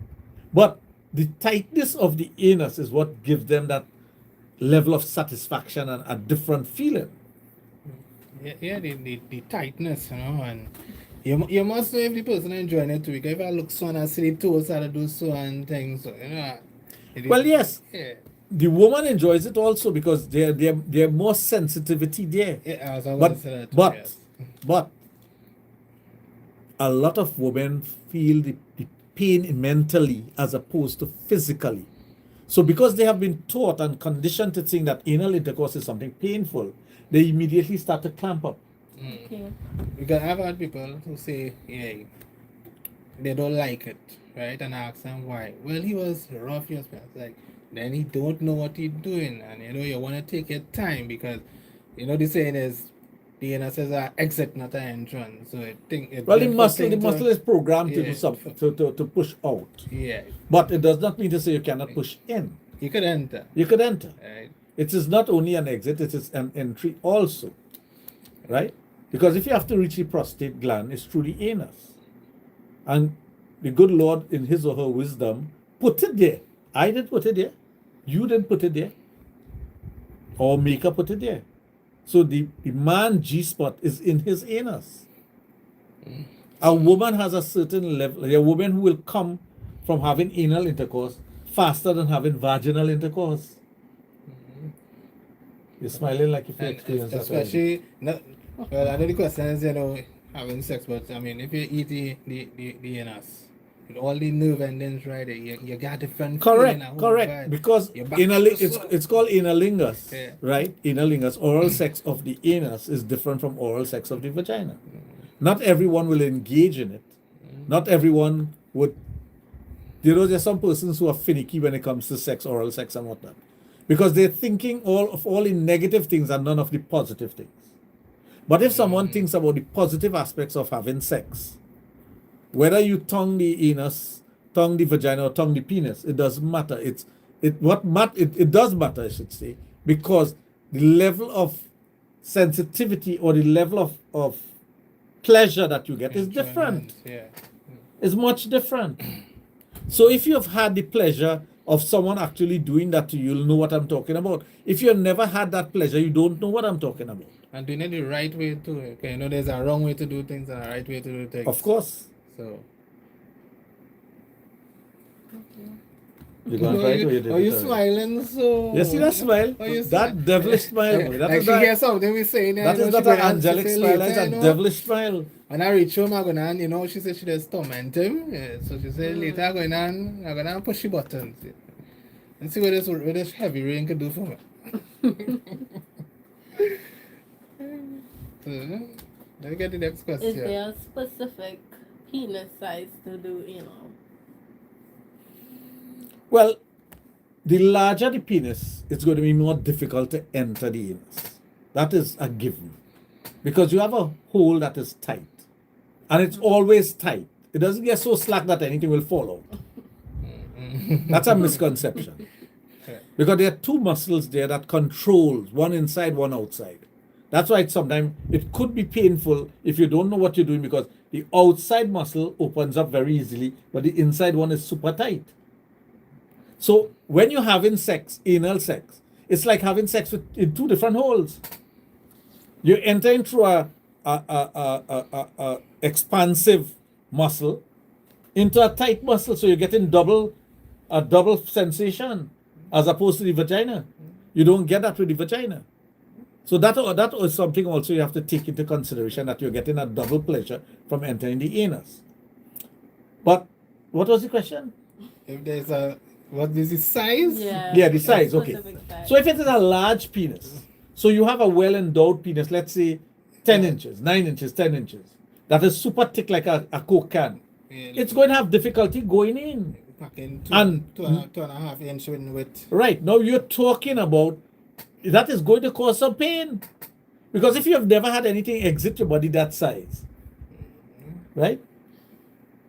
D: But the tightness of the anus is what gives them that level of satisfaction and a different feeling.
F: Yeah, the tightness, and you must know if the person enjoying it too. Because if I look so and I see the toes how to do so and things, so
D: Well, yes.
F: Yeah.
D: The woman enjoys it also because they're more sensitivity there.
F: Yeah, I was going to say that too,
D: but
F: yes.
D: but a lot of women feel the pain mentally as opposed to physically. So because they have been taught and conditioned to think that anal intercourse is something painful, they immediately start to clamp up.
G: Okay.
F: Because I've had people who say, yeah, they don't like it, right? And I ask them why. Well, he was rough yesterday. It's like, then he don't know what he's doing. And, you want to take your time because, the saying is, the anus is an exit, not an entrance. So
D: Well, the muscle is programmed to
F: Yeah.
D: to push out.
F: Yeah.
D: But it does not mean to say you cannot push in.
F: You could enter.
D: You could enter.
F: Right?
D: It is not only an exit, it is an entry also. Right? Because if you have to reach the prostate gland, it's through the anus. And the good Lord, in his or her wisdom, put it there. I didn't put it there. You didn't put it there. Or Maker put it there. So the man G-spot is in his anus. A woman has a certain level. A woman who will come from having anal intercourse faster than having vaginal intercourse. You're smiling like if you
F: And
D: experienced that already.
F: especially, well, I know the question is, having sex, but I mean, if you eat the anus, with all the nerve endings right there, you got different feeling at home,
D: Correct.
F: right?
D: Because
F: Your back
D: it's called analingus,
F: Yeah.
D: right? Analingus. Oral sex of the anus is different from oral sex of the vagina. Not everyone will engage in it. Not everyone would. There's some persons who are finicky when it comes to sex, oral sex, and whatnot, because they're thinking all the negative things and none of the positive things. But if someone thinks about the positive aspects of having sex, whether you tongue the anus, tongue the vagina, or tongue the penis, it doesn't matter. It does matter, I should say, because the level of sensitivity or the level of pleasure that you get is different.
F: Yeah.
D: It's much different. So if you've had the pleasure of someone actually doing that to you, you'll know what I'm talking about. If you've never had that pleasure, you don't know what I'm talking about.
F: And doing it the right way too. Okay, there's a wrong way to do things and a right way to do things.
D: Of course.
F: So.
D: You're going to try to hit it.
F: Are you smiling so?
D: You see that smile?
F: Are you
D: That devilish smile. That
F: Like
D: is
F: she
D: not,
F: hears something we saying.
D: that is not an angelic smile. That's a devilish smile.
F: When I reach home, I'm gonna, she said she just torment him. Yeah, so she said later I'm gonna push the buttons. Yeah. And see what this heavy rain could do for me. So, let me get the next question.
G: Is there a specific penis size to do anal?
D: Well, the larger the penis, it's going to be more difficult to enter the anus. That is a given. Because you have a hole that is tight. And it's always tight. It doesn't get so slack that anything will fall out. That's a misconception. Because there are two muscles there that controls, one inside, one outside. That's why sometimes it could be painful if you don't know what you're doing, because the outside muscle opens up very easily, but the inside one is super tight. So when you're having sex, anal sex, it's like having sex in two different holes. You're entering through a expansive muscle into a tight muscle, so you're getting a double sensation as opposed to the vagina. You don't get that with the vagina. So that is something also you have to take into consideration, that you're getting a double pleasure from entering the anus. But what was the question?
F: If there's what is the size?
D: Yeah, the size, okay.
G: Size.
D: So if it is a large penis, so you have a well-endowed penis, let's say 10 inches, 9 inches, 10 inches, that is super thick like a Coke can,
F: Yeah,
D: it's going to have difficulty going in.
F: Packing
D: And-
F: two and a half inch width.
D: Right, now you're talking about, that is going to cause some pain. Because if you have never had anything exit your body that size, right?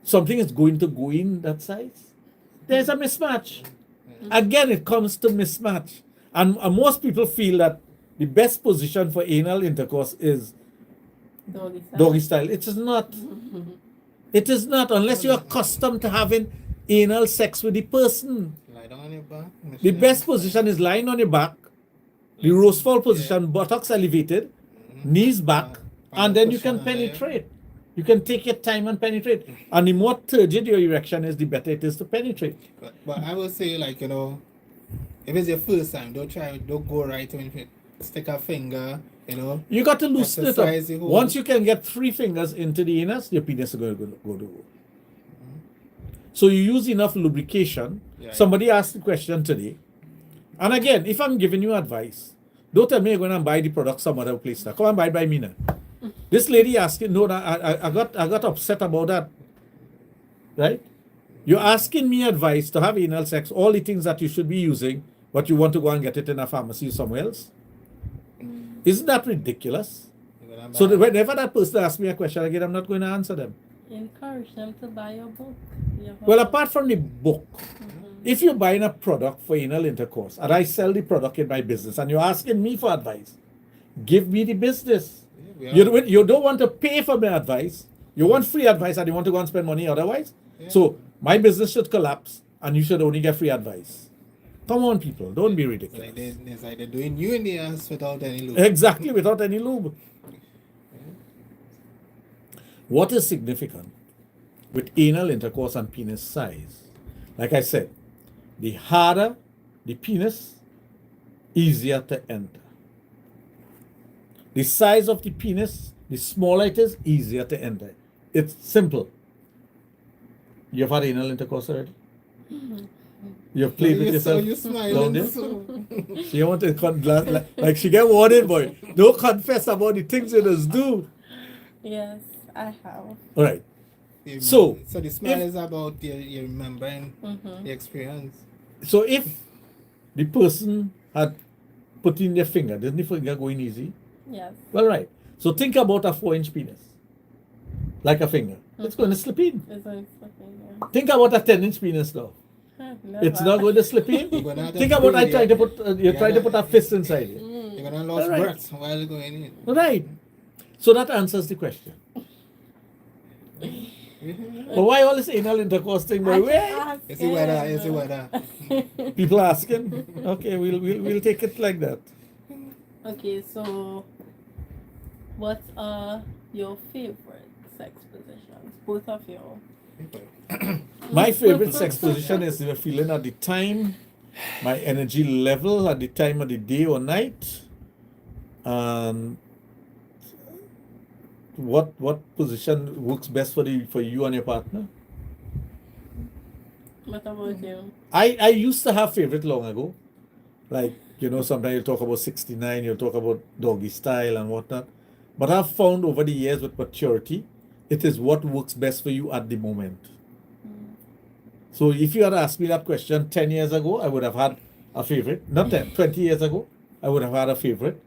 D: Something is going to go in that size. There's a mismatch. Again, it comes to mismatch. And most people feel that the best position for anal intercourse is
G: Doggy style.
D: doggy style. It is not. It is not, unless you're accustomed to having anal sex with the person.
F: Lie down on your back.
D: The best position is lying on your back, the roseful position, buttocks elevated, knees back, and then you can penetrate. You can take your time and penetrate. And the more turgid your erection is, the better it is to penetrate.
F: But I will say, like, if it's your first time, don't go right when you stick a finger,
D: You got to loosen it
F: Exercise the
D: up.
F: whole-
D: Once you can get 3 fingers into the anus, your penis is going to go to. So you use enough lubrication
F: Yeah,
D: Somebody asked the question today. And again, if I'm giving you advice, don't tell me you're going to buy the product some other place now. Come and buy it by me now. This lady asking, no, I got upset about that. Right? You're asking me advice to have anal sex, all the things that you should be using, but you want to go and get it in a pharmacy somewhere else. Isn't that ridiculous?
F: You're gonna
D: So
F: buy-
D: whenever that person asks me a question again, I'm not going to answer them.
G: Encourage them to buy your book. Your
D: Well,
G: book.
D: apart from the book, if you're buying a product for anal intercourse and I sell the product in my business and you're asking me for advice, give me the business.
F: we
D: You don't want to pay for my advice. You want free advice and you want to go and spend money otherwise.
F: Yeah.
D: So my business should collapse and you should only get free advice. Come on, people. Don't be
F: It's
D: ridiculous.
F: like they're doing you in the ass without any lube.
D: Exactly, without any lube. What is significant with anal intercourse and penis size? Like I said, the harder the penis, easier to enter. The size of the penis, the smaller it is, easier to enter. It's simple. You've had anal intercourse already? You've played with yourself?
F: You
D: down
F: smiling.
D: there?
F: So.
D: She want to like she get warning, boy. Don't confess about the things you just do.
G: Yes, I have.
D: All right.
F: So
D: So,
F: the smile
D: if-
F: is about you remembering
G: Mm-hmm.
F: the experience.
D: So if the person had put in their finger, isn't the finger going easy?
G: Yes.
D: Well, right. So think about a 4-inch penis, like a finger. It's going to slip in.
G: It's only slipping, yeah.
D: Think about a 10-inch penis now. It's not going to slip in.
F: You're gonna have to
D: Think about I
F: breathe,
D: tried
F: yeah.
D: to put you tried to put a fist inside it.
F: You're gonna lose
D: Alright.
F: breath while going in.
D: Right. So that answers the question. But why all this anal intercourse thing? By way?
F: Is it weather? Is it weather?
D: People asking. Okay, we'll take it like that.
G: Okay, so what are your favorite sex positions? Both of you.
D: My favorite sex position is the feeling at the time, my energy level at the time of the day or night, and what position works best for you and your partner.
G: What about you?
D: I used to have favorite long ago, like sometimes you'll talk about 69, you'll talk about doggy style and whatnot, but I've found over the years with maturity, it is what works best for you at the moment. So if you had asked me that question 10 years ago, I would have had a favorite. Not 10, 20 years ago, I would have had a favorite.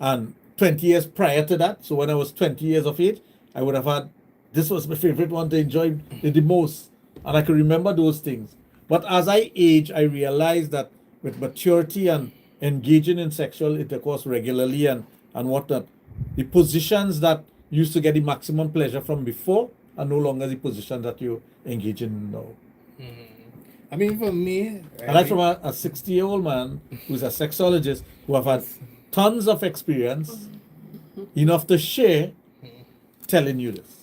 D: And 20 years prior to that, so when I was 20 years of age, I would have had, this was my favorite one to enjoy the most. And I can remember those things. But as I age, I realized that with maturity and engaging in sexual intercourse regularly and whatnot, the positions that used to get the maximum pleasure from before are no longer the position that you engage in now.
F: I mean, for me,
D: And I'm from a 60-year-old man who's a sexologist who have had tons of experience, enough to share, telling you this.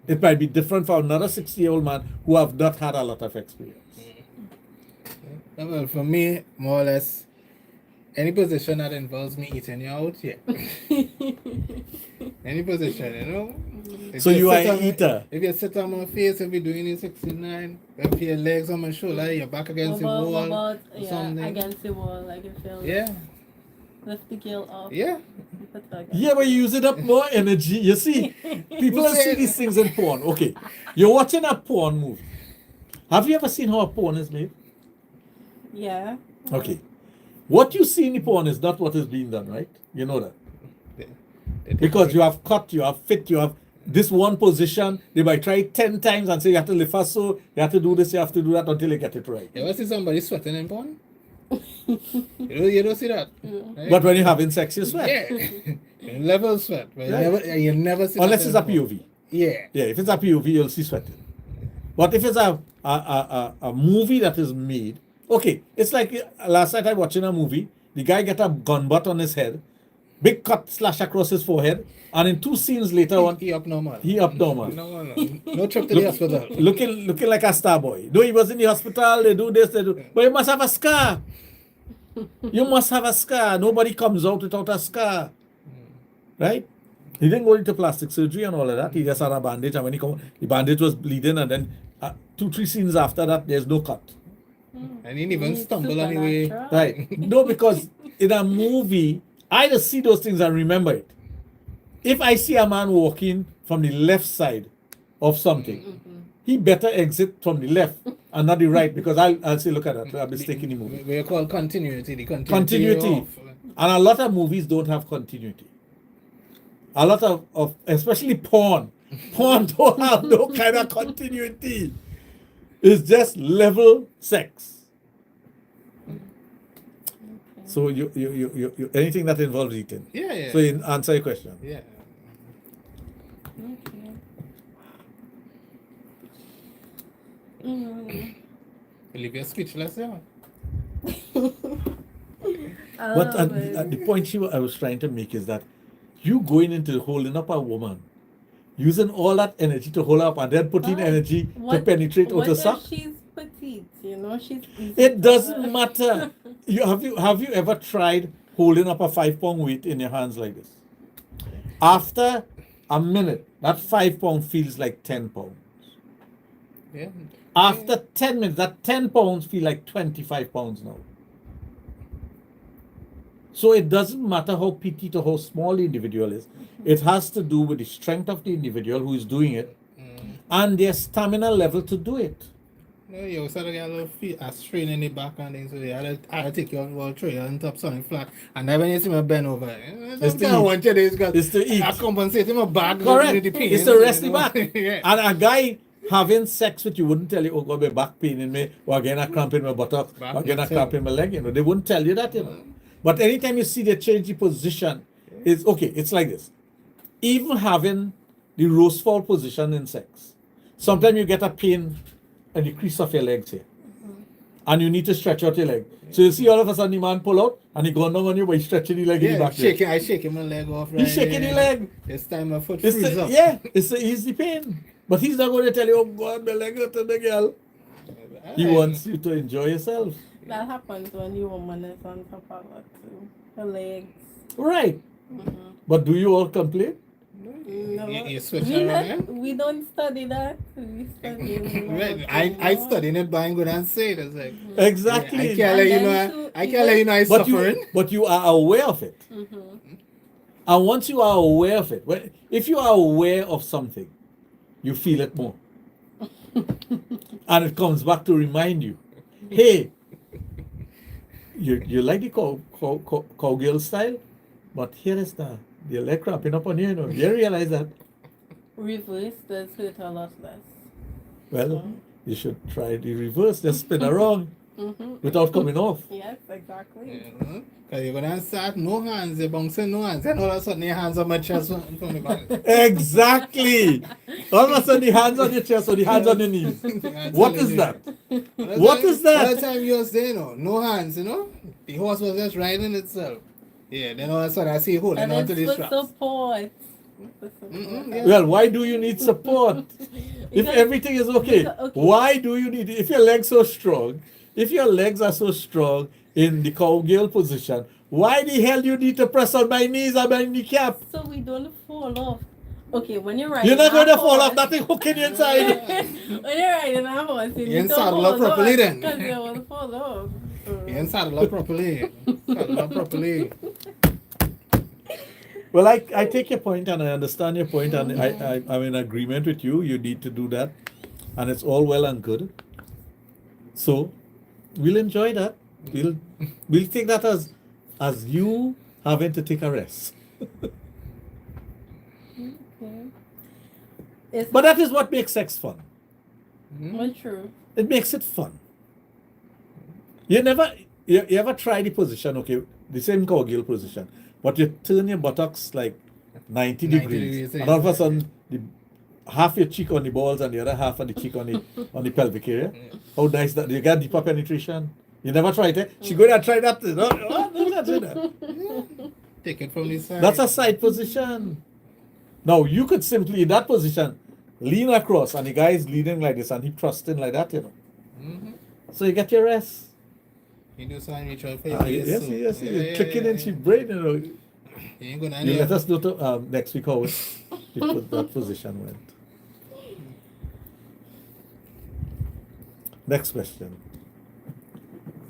D: It might be different for another 60-year-old man who have not had a lot of experience.
F: well, for me, more or less, any position that involves me eating you out, yeah. Any position, If
D: So you are
F: sit
D: an
F: on-
D: eater.
F: If you sit on my face, if you're doing it 69, if your legs on my shoulder, your back against the
G: What
F: wall,
G: about
F: or something.
G: against the wall, like you feel
F: Yeah,
G: lift the gill up.
F: yeah.
G: Put it against-
D: Yeah, but you're using up more energy. You see, people
F: Who
D: see
F: said-
D: these things in porn. Okay, you're watching a porn movie. Have you ever seen how a porn is made?
G: Yeah.
D: Okay. What you see in the porn is not what is being done, right? You know that. Because you have cut, you have fit, you have this one position. They might try it 10 times and say you have to lift us so, you have to do this, you have to do that until you get it right.
F: You ever see somebody sweating in porn? you don't see that. Right?
D: But when you're having sex, you sweat.
F: Yeah. Level sweat. But
D: Right.
F: you never see
D: Unless
F: that
D: it's
F: in
D: a
F: porn.
D: POV.
F: Yeah.
D: Yeah, if it's a POV, you'll see sweating. But if it's a movie that is made, okay, it's like last night I watching a movie, the guy get a gun butt on his head, big cut slash across his forehead, and in 2 scenes later on,
F: He up normal.
D: he up normal.
F: No trip to the hospital.
D: looking like a star boy. No, he was in the hospital, they do this, they do. But you must have a scar. You must have a scar. Nobody comes out without a scar. Right? He didn't go into plastic surgery and all of that. He just had a bandage, and when he come, the bandage was bleeding, and then 2-3 scenes after that, there's no cut.
F: And he even stumble on the way.
G: Supernatural.
D: Right. No, because in a movie, I just see those things and remember it. If I see a man walking from the left side of something, he better exit from the left and not the right, because I'll say, look at that, I'm mistaking the movie.
F: We call continuity. The
D: Continuity.
F: off.
D: And a lot of movies don't have continuity. A lot of especially porn. Porn don't have no kind of continuity. It's just level sex. So you anything that involves eating.
F: Yeah.
D: So you answer your question.
F: Yeah.
G: Okay. Mm.
F: Leave you speechless, yeah.
D: But at the point I was trying to make is that you going into holding up a woman, using all that energy to hold up and then putting energy to penetrate
G: what
D: out the
G: if
D: sack.
G: she's petite? You know, she's easy
D: It
G: to-
D: doesn't matter. Have you ever tried holding up a 5-pound weight in your hands like this? After a minute, that 5 pound feels like 10 pounds.
F: Yeah.
D: After 10 minutes, that 10 pounds feel like 25 pounds now. So it doesn't matter how petite or how small the individual is. It has to do with the strength of the individual who is doing it and their stamina level to do it.
F: No, you also get a little a strain in the back and things, so you had to take your wall tray and top something flat. And then when you see me bend over,
D: It's to
F: I
D: eat.
F: want you this because
D: It's to eat.
F: I compensate my back.
D: Correct.
F: The pain,
D: It's to rest the
F: you know.
D: back.
F: Yeah.
D: And a guy having sex with you wouldn't tell you, oh, got my back pain in me, or again a cramp in my buttock,
F: Back
D: or again a
F: yourself.
D: cramp in my leg. You know, they wouldn't tell you that. You know. But anytime you see they change the position, it's okay. It's like this. Even having the rosefall position in sex, sometimes you get a pain in the crease of your legs here, and you need to stretch out your leg. So you see all of a sudden the man pull out, and he going down on you by stretching the leg in the
F: Yeah,
D: back. there.
F: I shaking my leg off. Right
D: He's shaking the leg.
F: This time my foot
D: It's
F: freeze
D: the,
F: up.
D: yeah, it's the easy pain. But he's not going to tell you, oh God, my leg hurt, the girl. He wants you to enjoy yourself.
G: That happens when the woman is on top of her too. Her legs.
D: Right. But do you all complain?
G: No.
F: You switch
G: we,
F: around,
G: we don't study that. We study.
F: Right. I studied it, but I'm going to say it. It's like,
D: Exactly.
F: I can't let you know. I can't let you know I'm suffering.
D: But you are aware of it. And once you are aware of it, if you are aware of something, you feel it more. And it comes back to remind you, hey, you like the cowgirl style, but here is the leg cramping up on you, you know. You realize that?
G: Reverse does hurt a lot less.
D: Well, you should try the reverse, just spin around without coming off.
G: Yes, exactly.
F: Because you're going to start no hands, you're bouncing no hands, and all of a sudden your hands on my chest from the back.
D: Exactly. All of a sudden the hands on your chest or the hands on your knees. What is that? What is that?
F: All the time you were saying, no hands, you know? The horse was just riding itself. Yeah, then all of a sudden I see holding
G: And
F: on to
G: it's
F: these
G: for
F: straps.
G: support.
F: Yeah.
D: Well, why do you need support? If
G: Because-
D: everything is okay,
G: because- okay.
D: why do you need it? If your legs so strong, if your legs are so strong in the cowgirl position, why the hell do you need to press on my knees and my kneecap?
G: So we don't fall off. Okay, when you're riding
D: You're not going to
G: a
D: fall off,
G: horse-
D: nothing hooking you inside.
G: when you're riding a horse, you
F: You
G: need
F: ain't
G: to
F: saddle up
G: hold
F: properly
G: on,
F: then.
G: because you will fall off.
F: You ain't saddle up properly. Saddle up properly.
D: Well, I take your point and I understand your point, and I'm in agreement with you. You need to do that, and it's all well and good. So we'll enjoy that. We'll take that as you having to take a rest.
G: It's
D: But that is what makes sex fun.
G: well, true.
D: It makes it fun. You ever try the position, okay, the same cowgirl position, but you turn your buttocks like 90 degrees, and all of a sudden half your cheek on the balls and the other half of the cheek on the pelvic area. How nice that you get deeper penetration. You never tried it? She go there and try that. Do that.
F: Take it from the side.
D: That's a side position. Now you could simply in that position lean across and the guy is leaning like this and he thrusting like that, you know. So you get your rest.
F: You do something reach out for your face.
D: Yes,
F: so-
D: yes,
F: Yeah,
D: you're
F: yeah,
D: clicking
F: yeah,
D: in she brain, you know.
F: You ain't gonna
D: You let us know to, next week how that position went. Next question.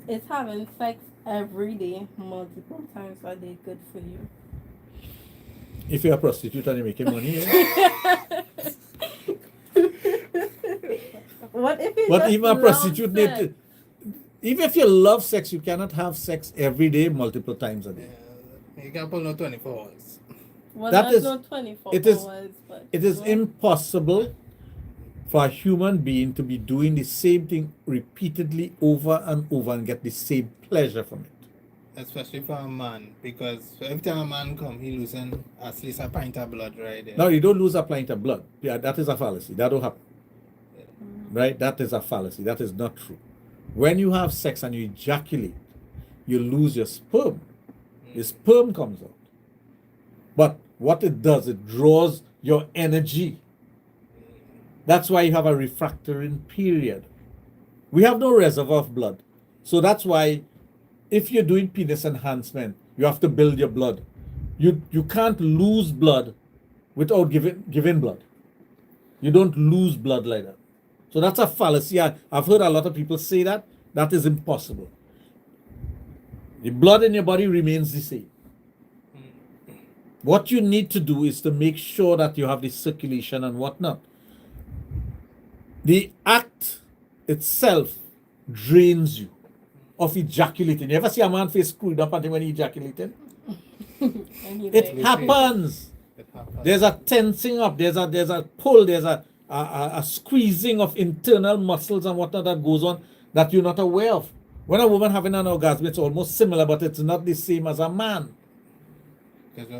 G: Is having sex every day, multiple times a day, good for you?
D: If you're a prostitute and you're making money, yeah.
G: What if you
D: But
G: just
D: even a
G: love
D: prostitute need
G: sex?
D: to, even if you love sex, you cannot have sex every day, multiple times a day.
F: You can pull no 24 hours.
G: Well,
D: That
G: not
D: is-
G: no 24
D: it is-
G: hours, but
D: It is
G: well,
D: impossible for a human being to be doing the same thing repeatedly over and over and get the same pleasure from it.
F: Especially for a man, because every time a man come, he losing at least a pint of blood right there.
D: Now, you don't lose a pint of blood. Yeah, that is a fallacy. That don't happen. Right? That is a fallacy. That is not true. When you have sex and you ejaculate, you lose your sperm. The sperm comes out. But what it does, it draws your energy. That's why you have a refractory period. We have no reservoir of blood. So that's why if you're doing penis enhancement, you have to build your blood. You can't lose blood without giving blood. You don't lose blood like that. So that's a fallacy. I've heard a lot of people say that. That is impossible. The blood in your body remains the same. What you need to do is to make sure that you have the circulation and whatnot. The act itself drains you of ejaculating. You ever see a man face screwed up until when he ejaculated?
G: and he
D: It
G: like,
D: happens.
F: It happens.
D: There's a tensing up, there's a pull, there's a squeezing of internal muscles and whatnot that goes on that you're not aware of. When a woman having an orgasm, it's almost similar, but it's not the same as a man.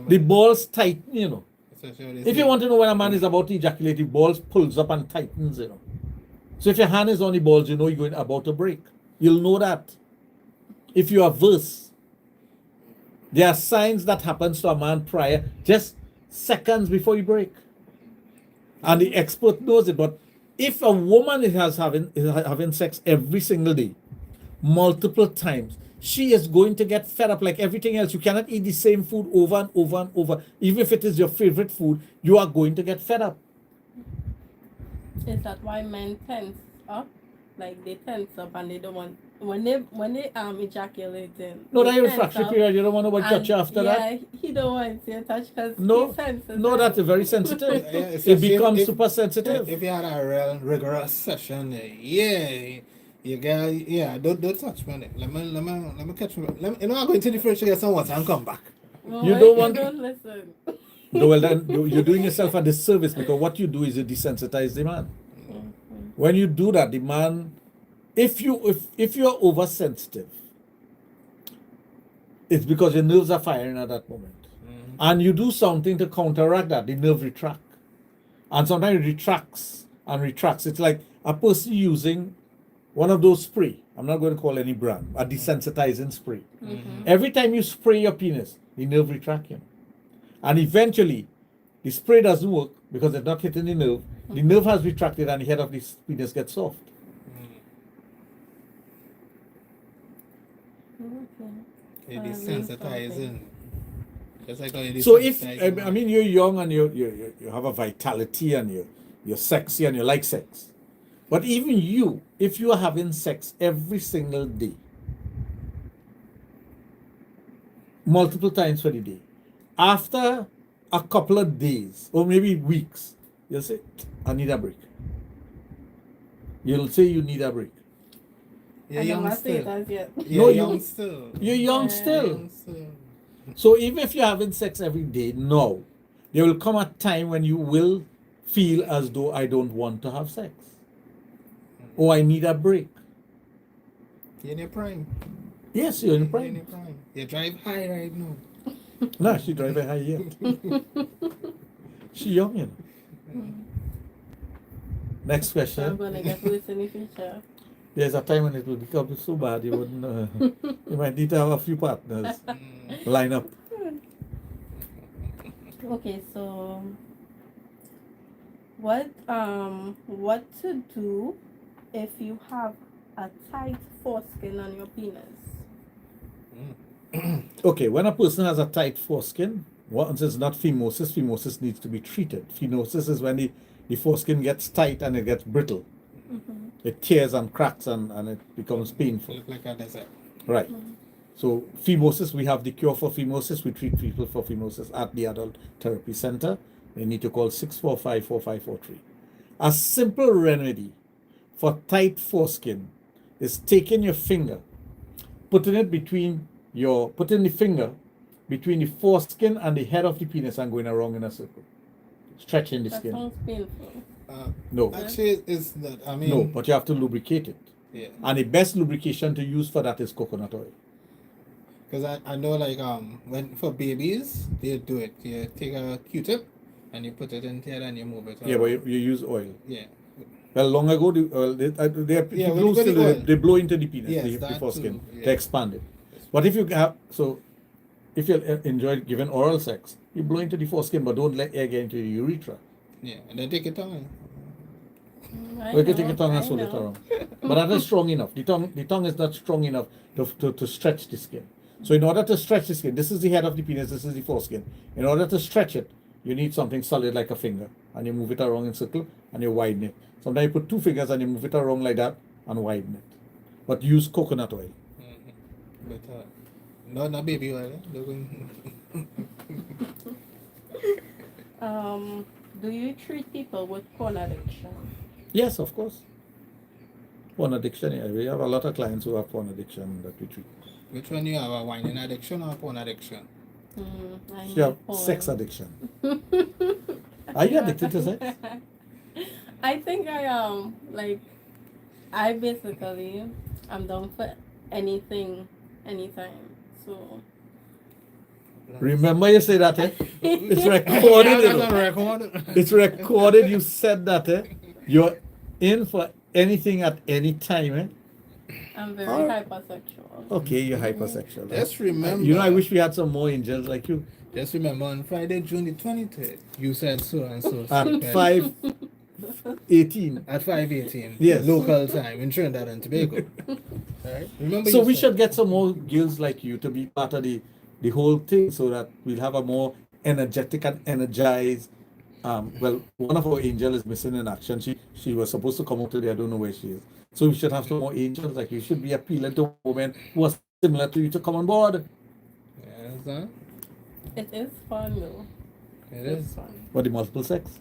D: The balls tighten, you know. If you want to know when a man is about to ejaculate, the balls pulls up and tightens, you know. So if your hand is on the balls, you know you're about to break. You'll know that. If you are averse, there are signs that happens to a man prior, just seconds before you break. And the expert knows it. But if a woman is having sex every single day, multiple times, she is going to get fed up like everything else. You cannot eat the same food over and over and over. Even if it is your favorite food, you are going to get fed up.
G: is that why men tense up? Like they tense up and they don't want when they ejaculating.
D: No,
G: they
D: that is
G: tense
D: refractory
G: up,
D: period. You don't want nobody touch you after that.
G: Yeah, he don't want to touch because
D: No,
G: he senses
D: no,
G: it.
D: that's very sensitive.
F: Yeah,
D: It
F: especially
D: becomes
F: if-
D: super sensitive.
F: If you had a real rigorous session, you get don't touch me. Let me catch me. You know, I'm going to the fridge to get some water and come back.
G: Well,
D: You
G: why
D: don't want-
G: don't listen.
D: No, well, then you're doing yourself a disservice because what you do is you desensitize the man. When you do that, the man, if you're oversensitive, it's because your nerves are firing at that moment. And you do something to counteract that, the nerve retract. And sometimes it retracts and retracts. It's like a person using one of those spray. I'm not going to call any brand, a desensitizing spray. Every time you spray your penis, the nerve retracts. You know? And eventually, the spray doesn't work because it's not hitting the nerve. The nerve has retracted and the head of the penis gets soft.
F: It is sensitizing. Just like how it is
D: So if
F: sensitizing.
D: I mean you're young and you have a vitality and you're sexy and you like sex, but even you, if you are having sex every single day, multiple times for the day, after a couple of days or maybe weeks, you'll say, "I need a break." You'll say you need a break.
F: You're
G: I
F: young
G: never say
F: still.
G: that yet.
F: You're
D: No,
F: young
D: you-
F: still.
D: You're young still.
F: Young still.
D: So even if you're having sex every day, no, there will come a time when you will feel as though I don't want to have sex. Or I need a break.
F: You're in your prime.
D: Yes, you're in the
F: You're in
D: prime.
F: your prime. You drive high right now.
D: No, she driving high yet. She young, you know. Next
G: I'm
D: question.
G: gonna get worse in the future.
D: There's a time when it will become so bad you wouldn't. You might need to have a few partners line up.
G: Okay, so what to do if you have a tight foreskin on your penis?
D: Okay, when a person has a tight foreskin, once it's not phimosis, phimosis needs to be treated. Phimosis is when the foreskin gets tight and it gets brittle. it tears and cracks and it becomes painful.
F: Look like a desert.
D: Right. So phimosis, we have the cure for phimosis. We treat people for phimosis at the Adult Therapy Center. They need to call 645-4543. A simple remedy for tight foreskin is taking your finger, putting the finger between the foreskin and the head of the penis and going around in a circle, stretching the
G: That
D: skin.
G: sounds painful.
D: No,
F: Actually, it's that. I mean,
D: no, but you have to lubricate it.
F: yeah.
D: And the best lubrication to use for that is coconut oil.
F: Because I know, like, when for babies, they do it. You take a Q-tip and you put it in there and you move it.
D: Yeah, but you use oil.
F: Yeah.
D: Well, long ago, they
F: Yeah,
D: blow
F: with the
D: still,
F: oil.
D: they blow into the penis,
F: Yes,
D: the
F: that
D: foreskin,
F: too,
D: to
F: yeah.
D: expand it. But if you enjoy giving oral sex, you blow into the foreskin, but don't let air get into the urethra.
F: Yeah, and then take it down.
D: Or you can take your tongue and swallow it around. But that is strong enough. The tongue is not strong enough to stretch the skin. So in order to stretch the skin, this is the head of the penis, this is the foreskin. In order to stretch it, you need something solid like a finger. And you move it around in circle and you widen it. Sometimes you put two fingers and you move it around like that and widen it. But use coconut oil.
F: But not baby oil.
G: Do you treat people with porn addiction?
D: Yes, of course. Porn addiction, yeah. We have a lot of clients who have porn addiction that we treat.
F: Which one you have, a whining addiction or porn addiction?
G: I
D: You
G: need
D: have
G: porn.
D: sex addiction. Are you addicted to sex?
G: I think I am. Like, I basically, I'm down for anything, anytime. So,
D: Remember you say that, eh? It's recorded, you know. It's recorded. You said that, eh? You're in for anything at any time, eh?
G: I'm very
D: Alright.
G: hypersexual.
D: Okay, you're hypersexual. eh?
F: Just remember.
D: You know, I wish we had some more angels like you.
F: Just remember on Friday, June the 23rd, you said so and so.
D: At
F: right?
D: 5:18.
F: At 5:18.
D: Yes.
F: Local time in Trinidad and Tobago. Right? Remember.
D: So
F: you
D: we
F: said-
D: should get some more girls like you to be part of the whole thing so that we'll have a more energetic and energized. Well, one of our angels is missing in action. She was supposed to come out today. I don't know where she is. So we should have some more angels like you. Should be appealing to women who are similar to you to come on board.
F: Yeah, understand?
G: It is fun though.
F: It
G: It's
F: is.
G: fun.
D: For the multiple sex.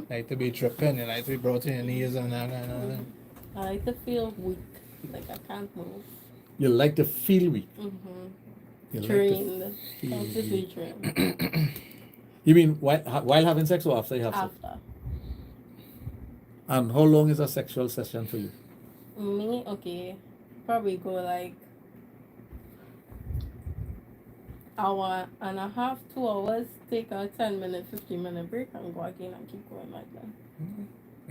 F: Like to be tripping, you like to be brought to your knees and that kind of thing.
G: I like to feel weak. Like I can't move.
D: You like to feel weak. You like to
G: Trained.
D: feel
G: Constantly
D: weak.
G: trained.
D: You mean while having sex or after you have sex?
G: After.
D: And how long is a sexual session for you?
G: Me, okay. Probably go like hour and a half, 2 hours, take a 10-minute, 15-minute break and go again and keep going like that.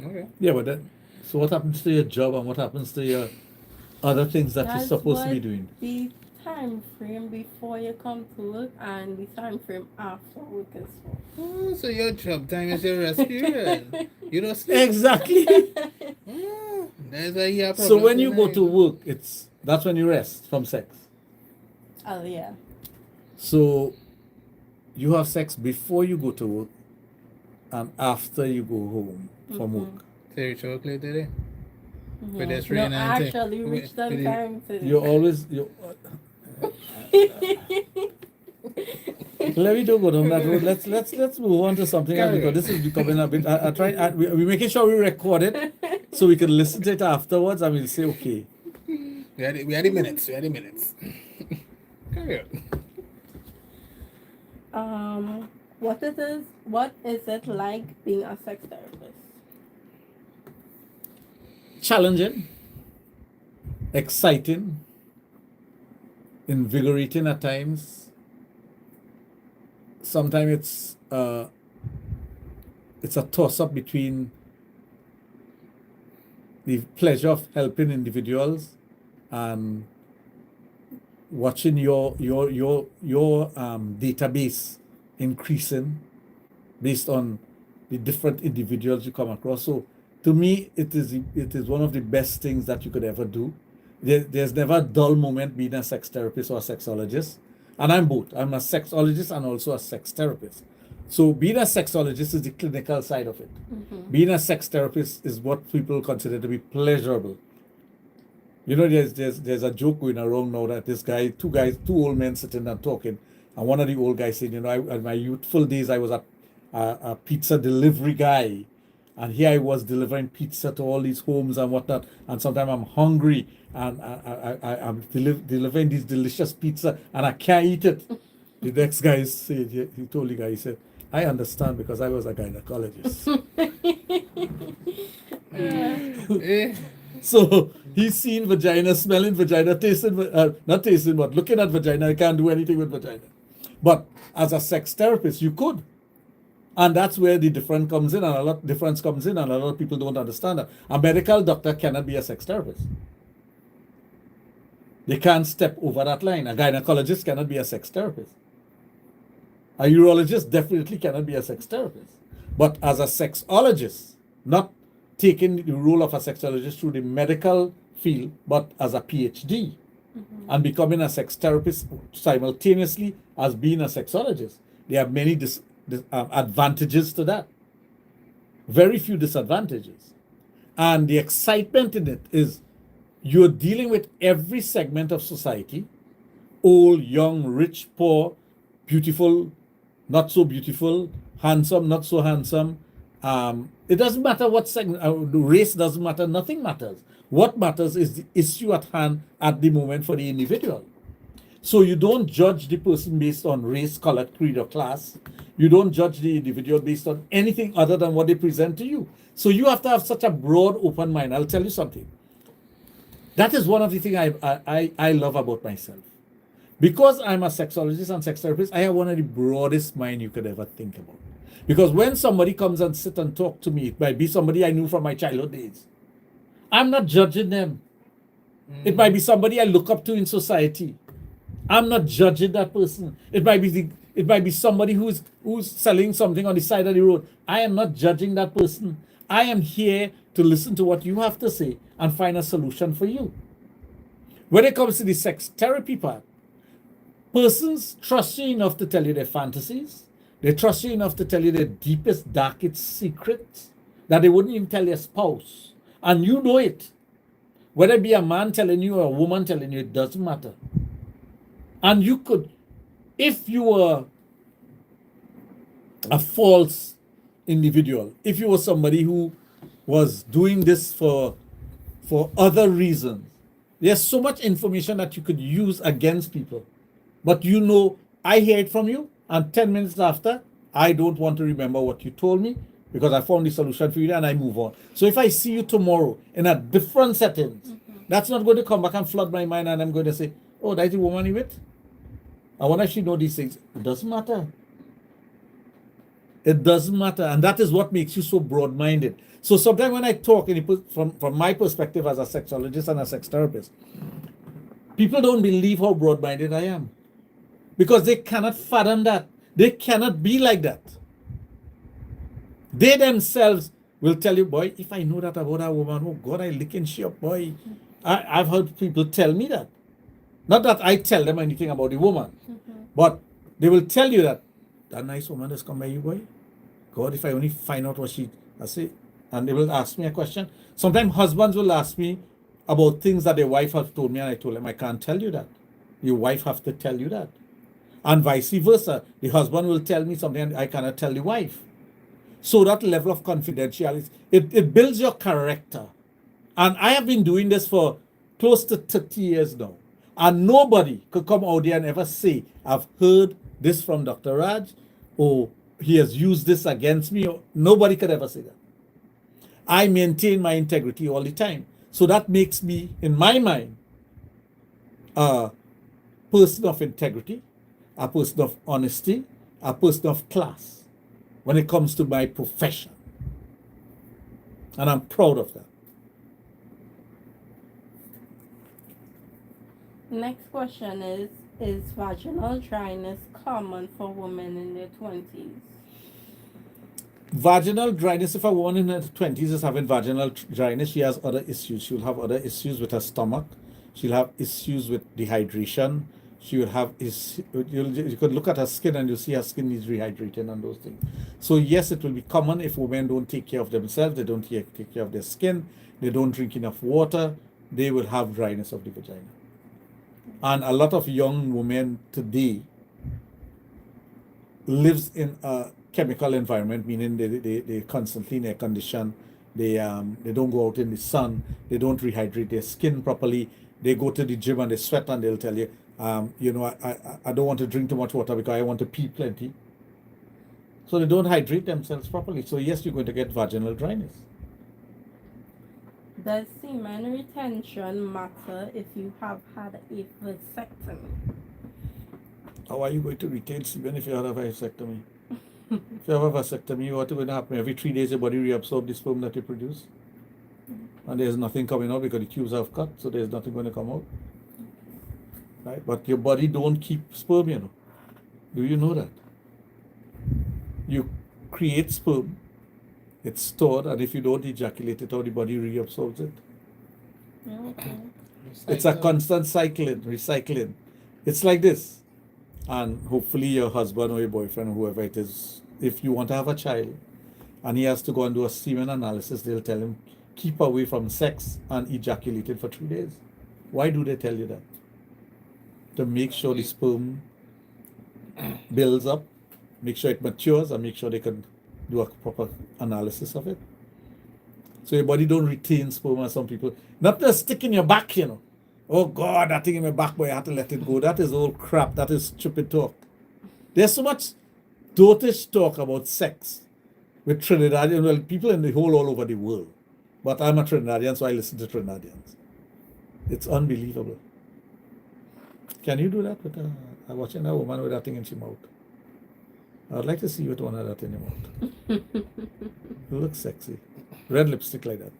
F: Okay.
D: Yeah, but then, so what happens to your job and what happens to your other things that you're
G: That's
D: supposed to be
G: what
D: doing?
G: The time frame before you come to work and the time frame after work is for.
F: Oh, so your job time is your rest period. You don't sleep.
D: Exactly.
F: Oh, that's why you have
D: So when
F: problems
D: you
F: in
D: go
F: life.
D: to work, that's when you rest from sex.
G: Oh, yeah.
D: So you have sex before you go to work and after you go home from work.
F: So you chocolate today? With this
G: No,
F: rain and thing.
G: actually
F: With-
G: reached that
F: with the-
G: time to.
D: You're always let me don't go down that road. Let's move on to something else because this is becoming a bit. We're making sure we record it so we can listen to it afterwards and we'll say okay.
F: We had the minutes. We had the minutes. Carry on.
G: What is it like being a sex therapist?
D: Challenging, exciting, invigorating at times. Sometimes it's a toss-up between the pleasure of helping individuals and watching your database increasing based on the different individuals you come across. So to me, it is one of the best things that you could ever do. There's never a dull moment being a sex therapist or a sexologist. And I'm both. I'm a sexologist and also a sex therapist. So being a sexologist is the clinical side of it. Being a sex therapist is what people consider to be pleasurable. You know, there's a joke going around now that two old men sitting and talking, and one of the old guys saying, you know, in my youthful days, I was a pizza delivery guy, and here I was delivering pizza to all these homes and whatnot, and sometimes I'm hungry, and I'm delivering these delicious pizza, and I can't eat it. The next guy said, he told the guy, he said, I understand because I was a gynecologist. So he's seen vagina, smelling vagina, not tasting, but looking at vagina. I can't do anything with vagina. But as a sex therapist, you could. And that's where the difference comes in, and a lot of people don't understand that. A medical doctor cannot be a sex therapist. They can't step over that line. A gynecologist cannot be a sex therapist. A urologist definitely cannot be a sex therapist. But as a sexologist, not taking the role of a sexologist through the medical field, but as a PhD, and becoming a sex therapist simultaneously as being a sexologist, there are many advantages to that. Very few disadvantages. And the excitement in it is you're dealing with every segment of society, old, young, rich, poor, beautiful, not so beautiful, handsome, not so handsome. It doesn't matter what segment, race doesn't matter, nothing matters. What matters is the issue at hand at the moment for the individual. So you don't judge the person based on race, color, creed, or class. You don't judge the individual based on anything other than what they present to you. So you have to have such a broad, open mind. I'll tell you something. That is one of the things I love about myself. Because I'm a sexologist and sex therapist, I have one of the broadest mind you could ever think about. Because when somebody comes and sit and talk to me, it might be somebody I knew from my childhood days. I'm not judging them. It might be somebody I look up to in society. I'm not judging that person. It might be somebody who's selling something on the side of the road. I am not judging that person. I am here to listen to what you have to say and find a solution for you. When it comes to the sex therapy part, persons trust you enough to tell you their fantasies. They trust you enough to tell you their deepest, darkest secrets that they wouldn't even tell their spouse. And you know it. Whether it be a man telling you or a woman telling you, it doesn't matter. And you could, if you were a false individual, if you were somebody who was doing this for other reasons, there's so much information that you could use against people. But you know, I hear it from you, and 10 minutes after, I don't want to remember what you told me because I found the solution for you and I move on. So if I see you tomorrow in a different setting, that's not going to come back and flood my mind and I'm going to say, oh, that's the woman you with? I wonder if she know these things. It doesn't matter. It doesn't matter. And that is what makes you so broad-minded. So sometimes when I talk from my perspective as a sexologist and a sex therapist, people don't believe how broad-minded I am. Because they cannot fathom that. They cannot be like that. They themselves will tell you, boy, if I know that about a woman, oh God, I licking she up, boy. I've heard people tell me that. Not that I tell them anything about the woman, but they will tell you that nice woman has come by you, boy. God, if I only find out what I say, and they will ask me a question. Sometimes husbands will ask me about things that their wife has told me, and I told them, I can't tell you that. Your wife has to tell you that. And vice versa. The husband will tell me something and I cannot tell the wife. So that level of confidentiality, it builds your character. And I have been doing this for close to 30 years now. And nobody could come out there and ever say, I've heard this from Dr. Raj, or he has used this against me. Or nobody could ever say that. I maintain my integrity all the time. So that makes me, in my mind, a person of integrity, a person of honesty, a person of class when it comes to my profession. And I'm proud of that.
G: Next question is vaginal dryness common for women in their 20s?
D: Vaginal dryness, if a woman in her 20s is having vaginal dryness, she has other issues. She'll have other issues with her stomach. She'll have issues with dehydration. she would have you could look at her skin and you see her skin needs rehydrating and those things. So yes, it will be common if women don't take care of themselves, they don't take care of their skin, they don't drink enough water, they will have dryness of the vagina. And a lot of young women today lives in a chemical environment, meaning they constantly in air condition, they don't go out in the sun, they don't rehydrate their skin properly, they go to the gym and they sweat and they'll tell you, I don't want to drink too much water because I want to pee plenty. So they don't hydrate themselves properly. So yes, you're going to get vaginal dryness.
G: Does semen retention matter if you have had a vasectomy?
D: How are you going to retain semen if you have a vasectomy? If you have a vasectomy, what's going to happen? Every 3 days, your body reabsorbs the sperm that you produce. And there's nothing coming out because the tubes have cut, so there's nothing going to come out. Right? But your body don't keep sperm, you know. Do you know that? You create sperm, it's stored, and if you don't ejaculate it out, the body reabsorbs it.
G: Okay.
D: It's a constant recycling. It's like this. And hopefully your husband or your boyfriend or whoever it is, if you want to have a child and he has to go and do a semen analysis, they'll tell him, keep away from sex and ejaculate it for 3 days. Why do they tell you that? To make sure the sperm builds up, make sure it matures, and make sure they can do a proper analysis of it. So your body don't retain sperm as some people. Not to stick in your back, you know. Oh God, that thing in my back, boy, I have to let it go. That is all crap. That is stupid talk. There's so much dotish talk about sex with Trinidadian, well, people in the whole all over the world. But I'm a Trinidadian, so I listen to Trinidadians. It's unbelievable. Can you do that with I'm watching a woman with that thing in her mouth? I would like to see you with one of that in your mouth. You look sexy. Red lipstick like that.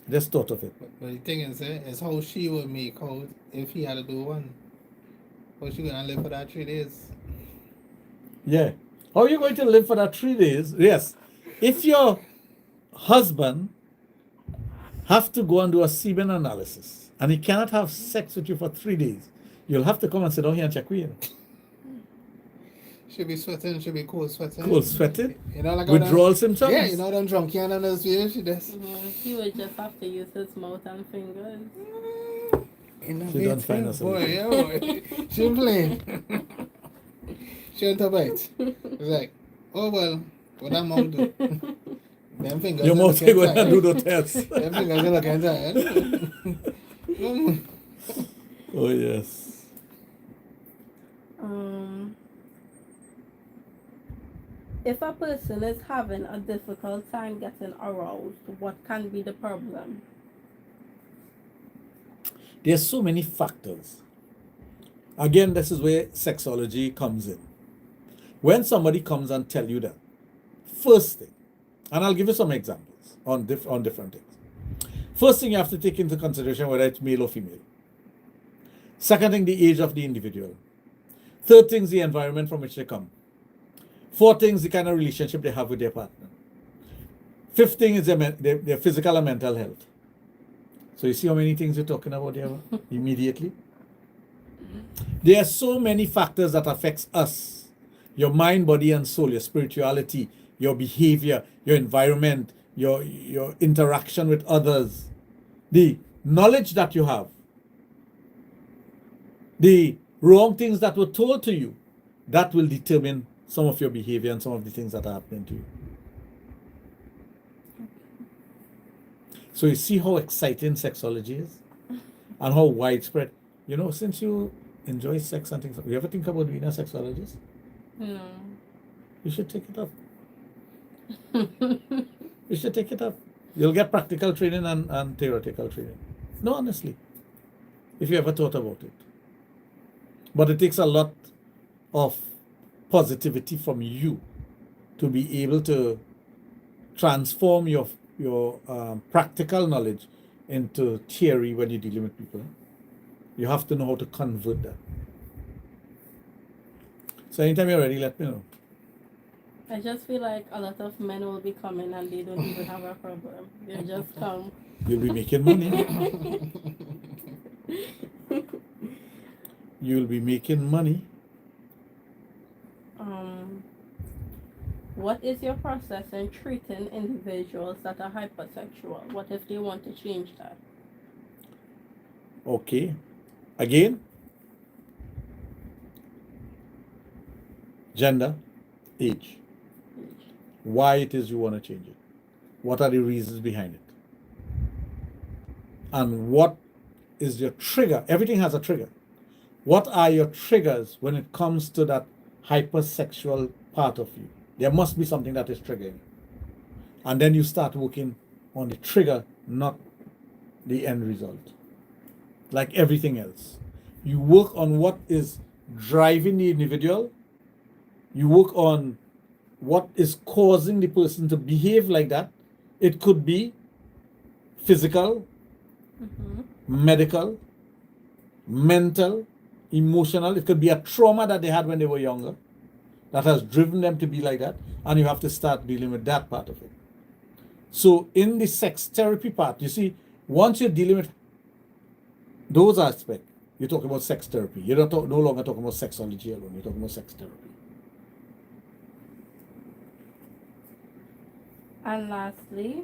D: Just thought of it.
F: But the thing is how she would make out if he had to do one. How she gonna live for that 3 days?
D: Yeah. How are you going to live for that 3 days? Yes. If your husband have to go and do a semen analysis and he cannot have sex with you for 3 days, you'll have to come and sit down here and check with you.
F: She'll be sweating, she'll be cold sweating.
D: Cold sweating?
F: You know, like
D: Withdrawal symptoms?
F: Yeah, you know them drunk and on those videos she does.
G: He would just have to use his mouth and fingers.
D: She don't find us
F: boy, yeah, boy. She ain't playing. She ain't a bite. It's like, oh well, what that mouth do? Them fingers.
D: Your mouth ain't going to do the test.
F: Them fingers look inside.
D: Oh yes.
G: If a person is having a difficult time getting aroused, what can be the problem?
D: There's so many factors. Again, this is where sexology comes in. When somebody comes and tell you that, first thing, and I'll give you some examples on different things. First thing you have to take into consideration whether it's male or female. Second thing, the age of the individual. Third thing is the environment from which they come. Fourth thing is the kind of relationship they have with their partner. Fifth thing is their physical and mental health. So you see how many things we're talking about here immediately? There are so many factors that affects us. Your mind, body, and soul, your spirituality, your behavior, your environment, your interaction with others, the knowledge that you have, the wrong things that were told to you, that will determine some of your behavior and some of the things that are happening to you. So you see how exciting sexology is and how widespread. You know, since you enjoy sex and things, you ever think about being a sexologist?
G: No.
D: You should take it up. You should take it up. You'll get practical training and theoretical training. No, honestly, if you ever thought about it. But it takes a lot of positivity from you to be able to transform your practical knowledge into theory when you're dealing with people. You have to know how to convert that. So anytime you're ready, let me know.
G: I just feel like a lot of men will be coming and they don't even have a problem. They just come.
D: You'll be making money. you'll be making money.
G: What is your process in treating individuals that are hypersexual? What if they want to change that?
D: Okay. Again, gender, age. Why it is you want to change it. What are the reasons behind it? And what is your trigger? Everything has a trigger. What are your triggers when it comes to that hypersexual part of you? There must be something that is triggering. And then you start working on the trigger, not the end result. Like everything else. You work on what is driving the individual. You work on what is causing the person to behave like that. It could be physical, medical, mental, emotional. It could be a trauma that they had when they were younger that has driven them to be like that. And you have to start dealing with that part of it. So in the sex therapy part, you see, once you're dealing with those aspects, you're talking about sex therapy. You're no longer talking about sexology alone. You're talking about sex therapy.
G: And lastly,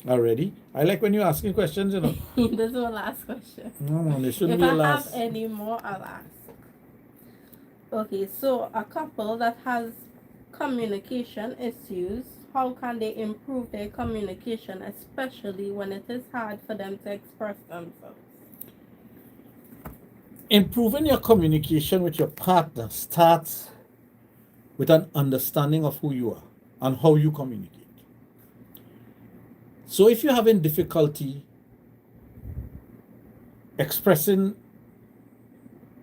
D: Already? I like when you're asking questions, you know.
G: this is my last question.
D: No, there shouldn't
G: If
D: be a
G: I
D: last.
G: have any more, I'll ask. Okay, so a couple that has communication issues, how can they improve their communication, especially when it is hard for them to express themselves?
D: Improving your communication with your partner starts with an understanding of who you are and how you communicate. So if you're having difficulty expressing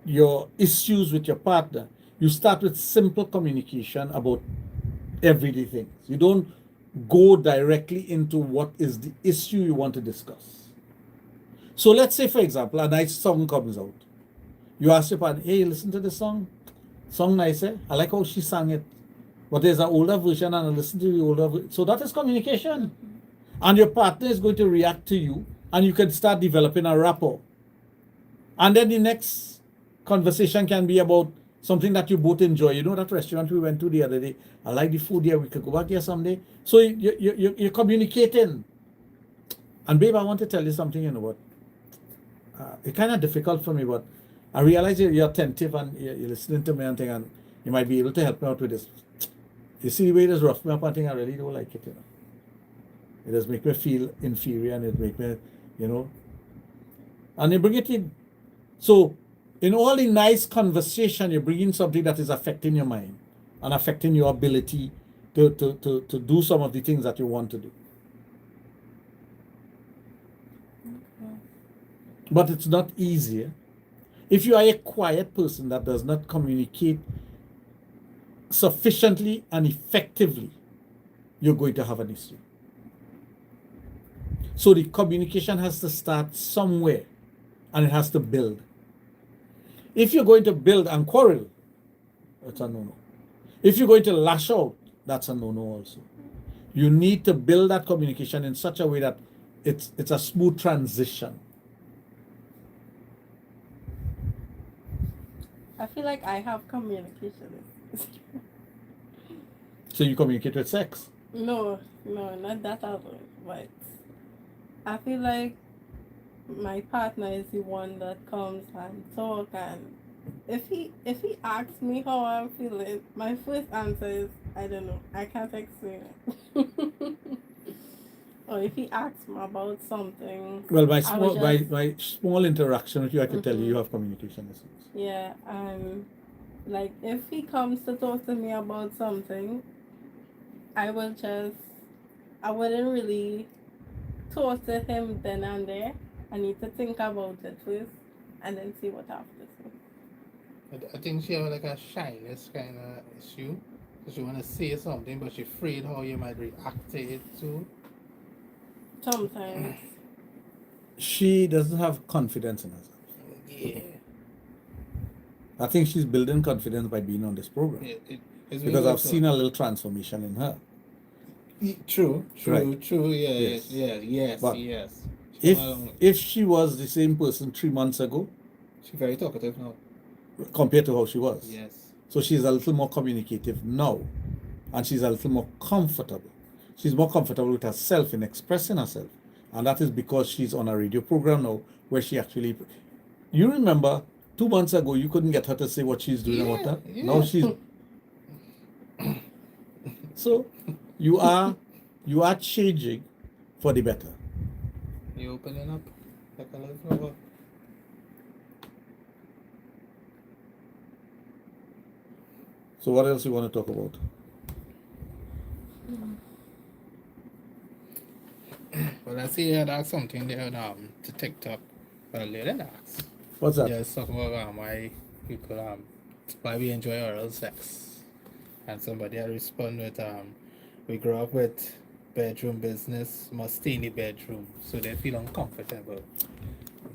D: your issues with your partner, you start with simple communication about everyday things. You don't go directly into what is the issue you want to discuss. So let's say, for example, a nice song comes out. You ask your partner, hey, listen to this song. Song nice, eh? I like how she sang it. But there's an older version and I listen to the older version. So that is communication. And your partner is going to react to you and you can start developing a rapport. And then the next conversation can be about something that you both enjoy. You know that restaurant we went to the other day? I like the food here. We could go back here someday. So you're communicating. And babe, I want to tell you something, you know what? It's kind of difficult for me, but I realize you're attentive and you're listening to me and thing, and you might be able to help me out with this. You see the way it is rough me up and thing, I really don't like it, you know. It does make me feel inferior and it make me, you know. And you bring it in. So in all the nice conversation, you're bringing something that is affecting your mind and affecting your ability to do some of the things that you want to do. But it's not easy. If you are a quiet person that does not communicate sufficiently and effectively, you're going to have an issue. So the communication has to start somewhere and it has to build. If you're going to build and quarrel, that's a no-no. If you're going to lash out, that's a no-no also. You need to build that communication in such a way that it's a smooth transition.
G: I feel like I have communication.
D: So you communicate with sex?
G: No, not that other. But I feel like my partner is the one that comes and talk, and if he asks me how I'm feeling, my first answer is I don't know. I can't explain it. Or if he asks me about something.
D: Well, by small interaction with you, I can tell you have communication issues.
G: Yeah, and like if he comes to talk to me about something, I wouldn't really talk to him then and there. I need to think about it first and then see what I have to say.
F: I think she have like a shyness kind of issue. So she want to say something, but she's afraid how you might react to it too.
G: Sometimes.
D: She doesn't have confidence in herself.
F: Yeah.
D: I think she's building confidence by being on this program.
F: It's
D: Because I've seen a little transformation in her.
F: True,
D: Right.
F: yes.
D: But
F: yes.
D: If she was the same person 3 months ago,
F: She's very talkative now.
D: compared to how she was.
F: Yes.
D: So she's a little more communicative now, and she's a little more comfortable. She's more comfortable with herself in expressing herself, and that is because she's on a radio program now where she actually. You remember 2 months ago you couldn't get her to say what she's doing about that.
F: Yeah.
D: Now she's. So you are changing for the better.
F: You opening up like a little flower.
D: So what else you want to talk about?
F: Well, I see you had asked something there to TikTok. Well, they didn't ask.
D: What's that?
F: Just talking about why people why we enjoy oral sex, and somebody had respond with we grew up with bedroom business, must stay in the bedroom, so they feel uncomfortable.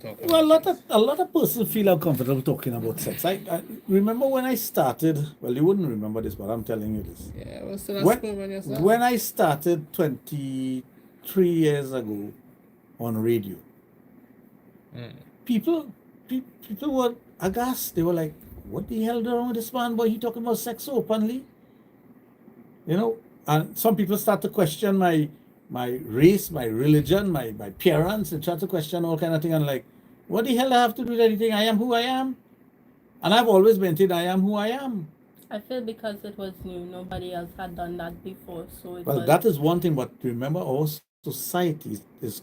F: talking
D: Well,
F: about sex.
D: a lot of persons feel uncomfortable talking about sex. I remember when I started. Well, you wouldn't remember this, but I'm telling you this.
F: Yeah, what's the
D: When,
F: sperm when you start?
D: when I started 23 years ago on radio,
F: Mm.
D: people were aghast. They were like, "What the hell is wrong with this man? Boy, he talking about sex so openly." You know, and some people start to question my race, my religion, my parents, and try to question all kind of thing. And like, what the hell I have to do with anything? I am who I am, and I've always maintained I am who I am.
G: I feel because it was new, nobody else had done that before, so it
D: Well,
G: was.
D: that is one thing. But remember, our society is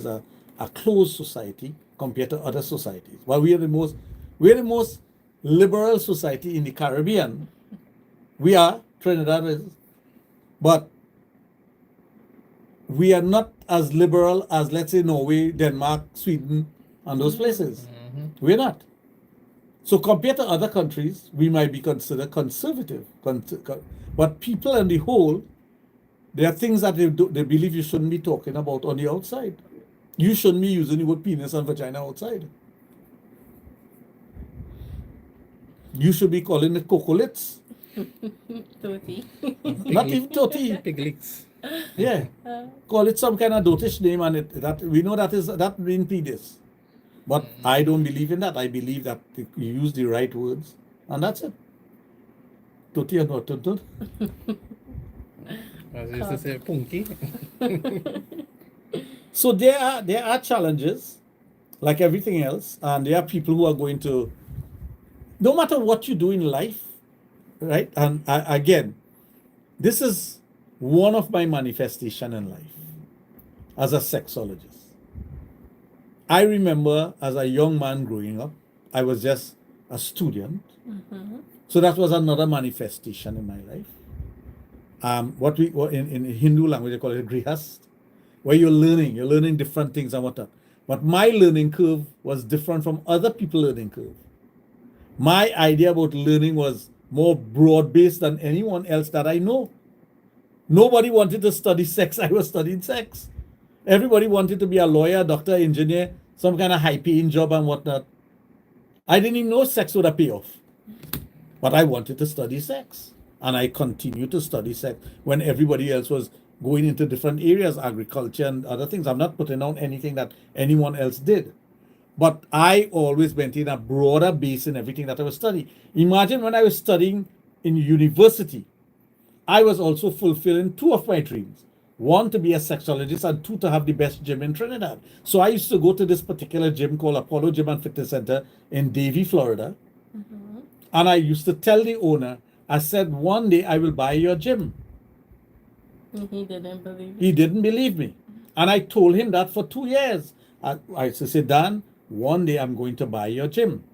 D: a closed society compared to other societies. Well, we are the most liberal society in the Caribbean. We are Trinidad is, but we are not as liberal as, let's say, Norway, Denmark, Sweden, and those places. We're not. So compared to other countries, we might be considered conservative. But people on the whole, there are things that they believe you shouldn't be talking about on the outside. You shouldn't be using the word penis and vagina outside. You should be calling it coccolets.
G: Totally.
D: Not even totty.
F: Piglets.
D: Yeah. Call it some kind of dotish name, and that we know that means penis. But I don't believe in that. I believe that you use the right words, and that's it. Totty and not totty.
F: As I used to say, punky.
D: So there are challenges, like everything else, and there are people who are going to, no matter what you do in life, right? And again, this is one of my manifestation in life as a sexologist. I remember as a young man growing up, I was just a student. So that was another manifestation in my life. What in Hindu language they call it grihast, where you're learning different things and whatnot. But my learning curve was different from other people's learning curve. My idea about learning was more broad-based than anyone else that I know. Nobody wanted to study sex. I was studying sex. Everybody wanted to be a lawyer, doctor, engineer, some kind of high-paying job and whatnot. I didn't even know sex would pay off. But I wanted to study sex. And I continued to study sex when everybody else was going into different areas, agriculture and other things. I'm not putting down anything that anyone else did. But I always maintained a broader base in everything that I was studying. Imagine when I was studying in university, I was also fulfilling two of my dreams. One, to be a sexologist, and two, to have the best gym in Trinidad. So I used to go to this particular gym called Apollo Gym and Fitness Center in Davie, Florida. And I used to tell the owner, I said, one day I will buy your gym.
G: He didn't believe it.
D: He didn't believe me. And I told him that for 2 years. I used to say, Dan, one day I'm going to buy your gym.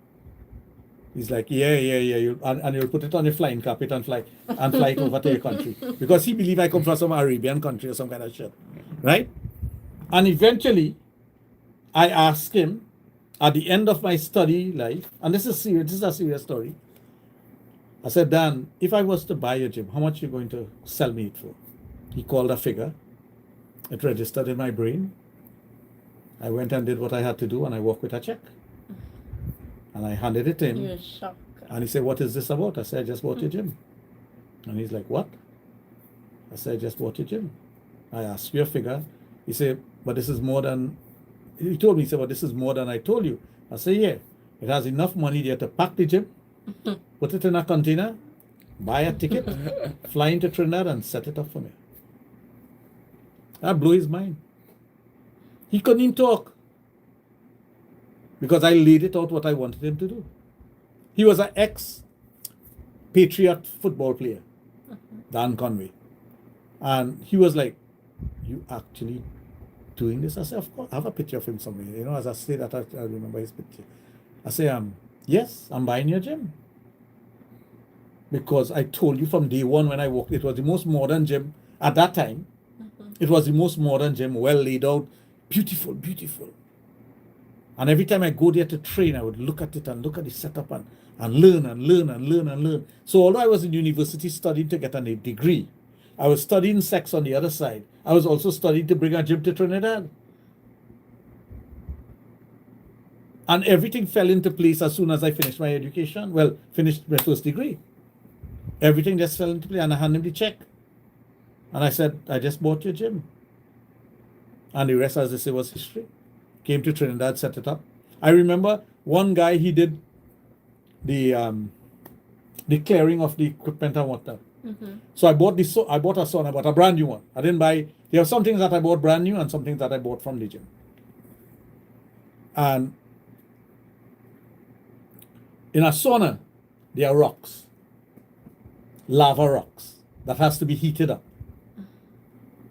D: He's like, yeah. And you'll put it on a flying carpet and fly it over to your country. Because he believed I come from some Arabian country or some kind of shit. Right? And eventually, I asked him at the end of my study life, and this is serious, this is a serious story. I said, Dan, if I was to buy your gym, how much are you going to sell me it for? He called a figure. It registered in my brain. I went and did what I had to do, and I walked with a check. And I handed it to him.
G: He was shocked.
D: And he said, what is this about? I said, I just bought your gym. And he's like, what? I said, I just bought your gym. I asked you a figure. He said, but this is more than, he told me, he said, but this is more than I told you. I said, yeah, it has enough money there to pack the gym, put it in a container, buy a ticket, fly into Trinidad and set it up for me. That blew his mind. He couldn't even talk because I laid it out what I wanted him to do. He was an ex-Patriot football player, Dan Conway. And he was like, you actually doing this? I said, of course. I have a picture of him somewhere. You know, as I say that, I remember his picture. I say, yes, I'm buying your gym. Because I told you from day one when I walked, it was the most modern gym at that time. It was the most modern gym, well laid out, beautiful, beautiful. And every time I go there to train, I would look at it and look at the setup and learn and learn and learn and learn. So although I was in university studying to get a degree, I was studying sex on the other side. I was also studying to bring a gym to Trinidad. And everything fell into place as soon as I finished my education. Well, finished my first degree. Everything just fell into place, and I handed him the check. And I said, I just bought your gym. And the rest, as they say, was history. Came to Trinidad, set it up. I remember one guy, he did the clearing of the equipment and whatnot. So I bought a sauna, but a brand new one. I didn't buy, there are some things that I bought brand new and some things that I bought from the gym. And in a sauna, there are rocks, lava rocks, that has to be heated up.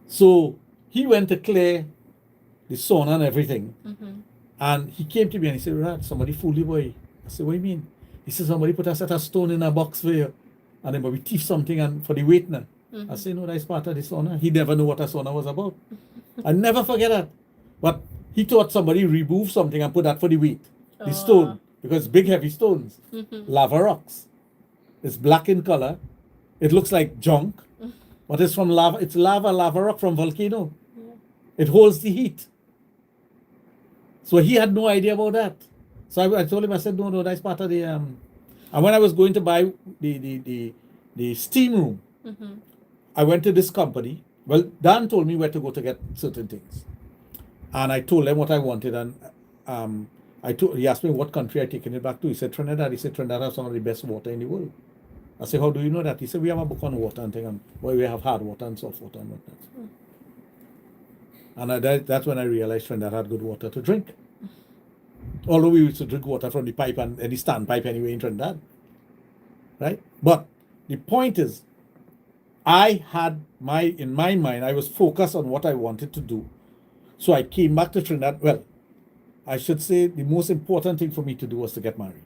D: So he went to clear the sauna and everything. And he came to me and he said, Raj, somebody fooled you, boy. I said, what do you mean? He said, somebody put a set of stone in a box for you. And then we thief something and for the weight now. I said, no, that's part of the sauna. He never knew what a sauna was about. I never forget that. But he thought somebody removed something and put that for the weight. The stone. Because big heavy stones. Lava rocks. It's black in color. It looks like junk. But it's from lava. It's lava rock from volcano. It holds the heat. So he had no idea about that. So I told him, I said, no, that's part of the and when I was going to buy the steam room, I went to this company. Well, Dan told me where to go to get certain things. And I told them what I wanted, and he asked me what country I'd taken it back to. He said Trinidad. He said Trinidad has some of the best water in the world. I said, how do you know that? He said, we have a book on water and thing, and we have hard water and soft water and whatnot. And that's when I realized Trinidad had good water to drink. Although we used to drink water from the pipe and the standpipe anyway in Trinidad. Right? But the point is, I had in my mind, I was focused on what I wanted to do. So I came back to Trinidad. Well, I should say the most important thing for me to do was to get married.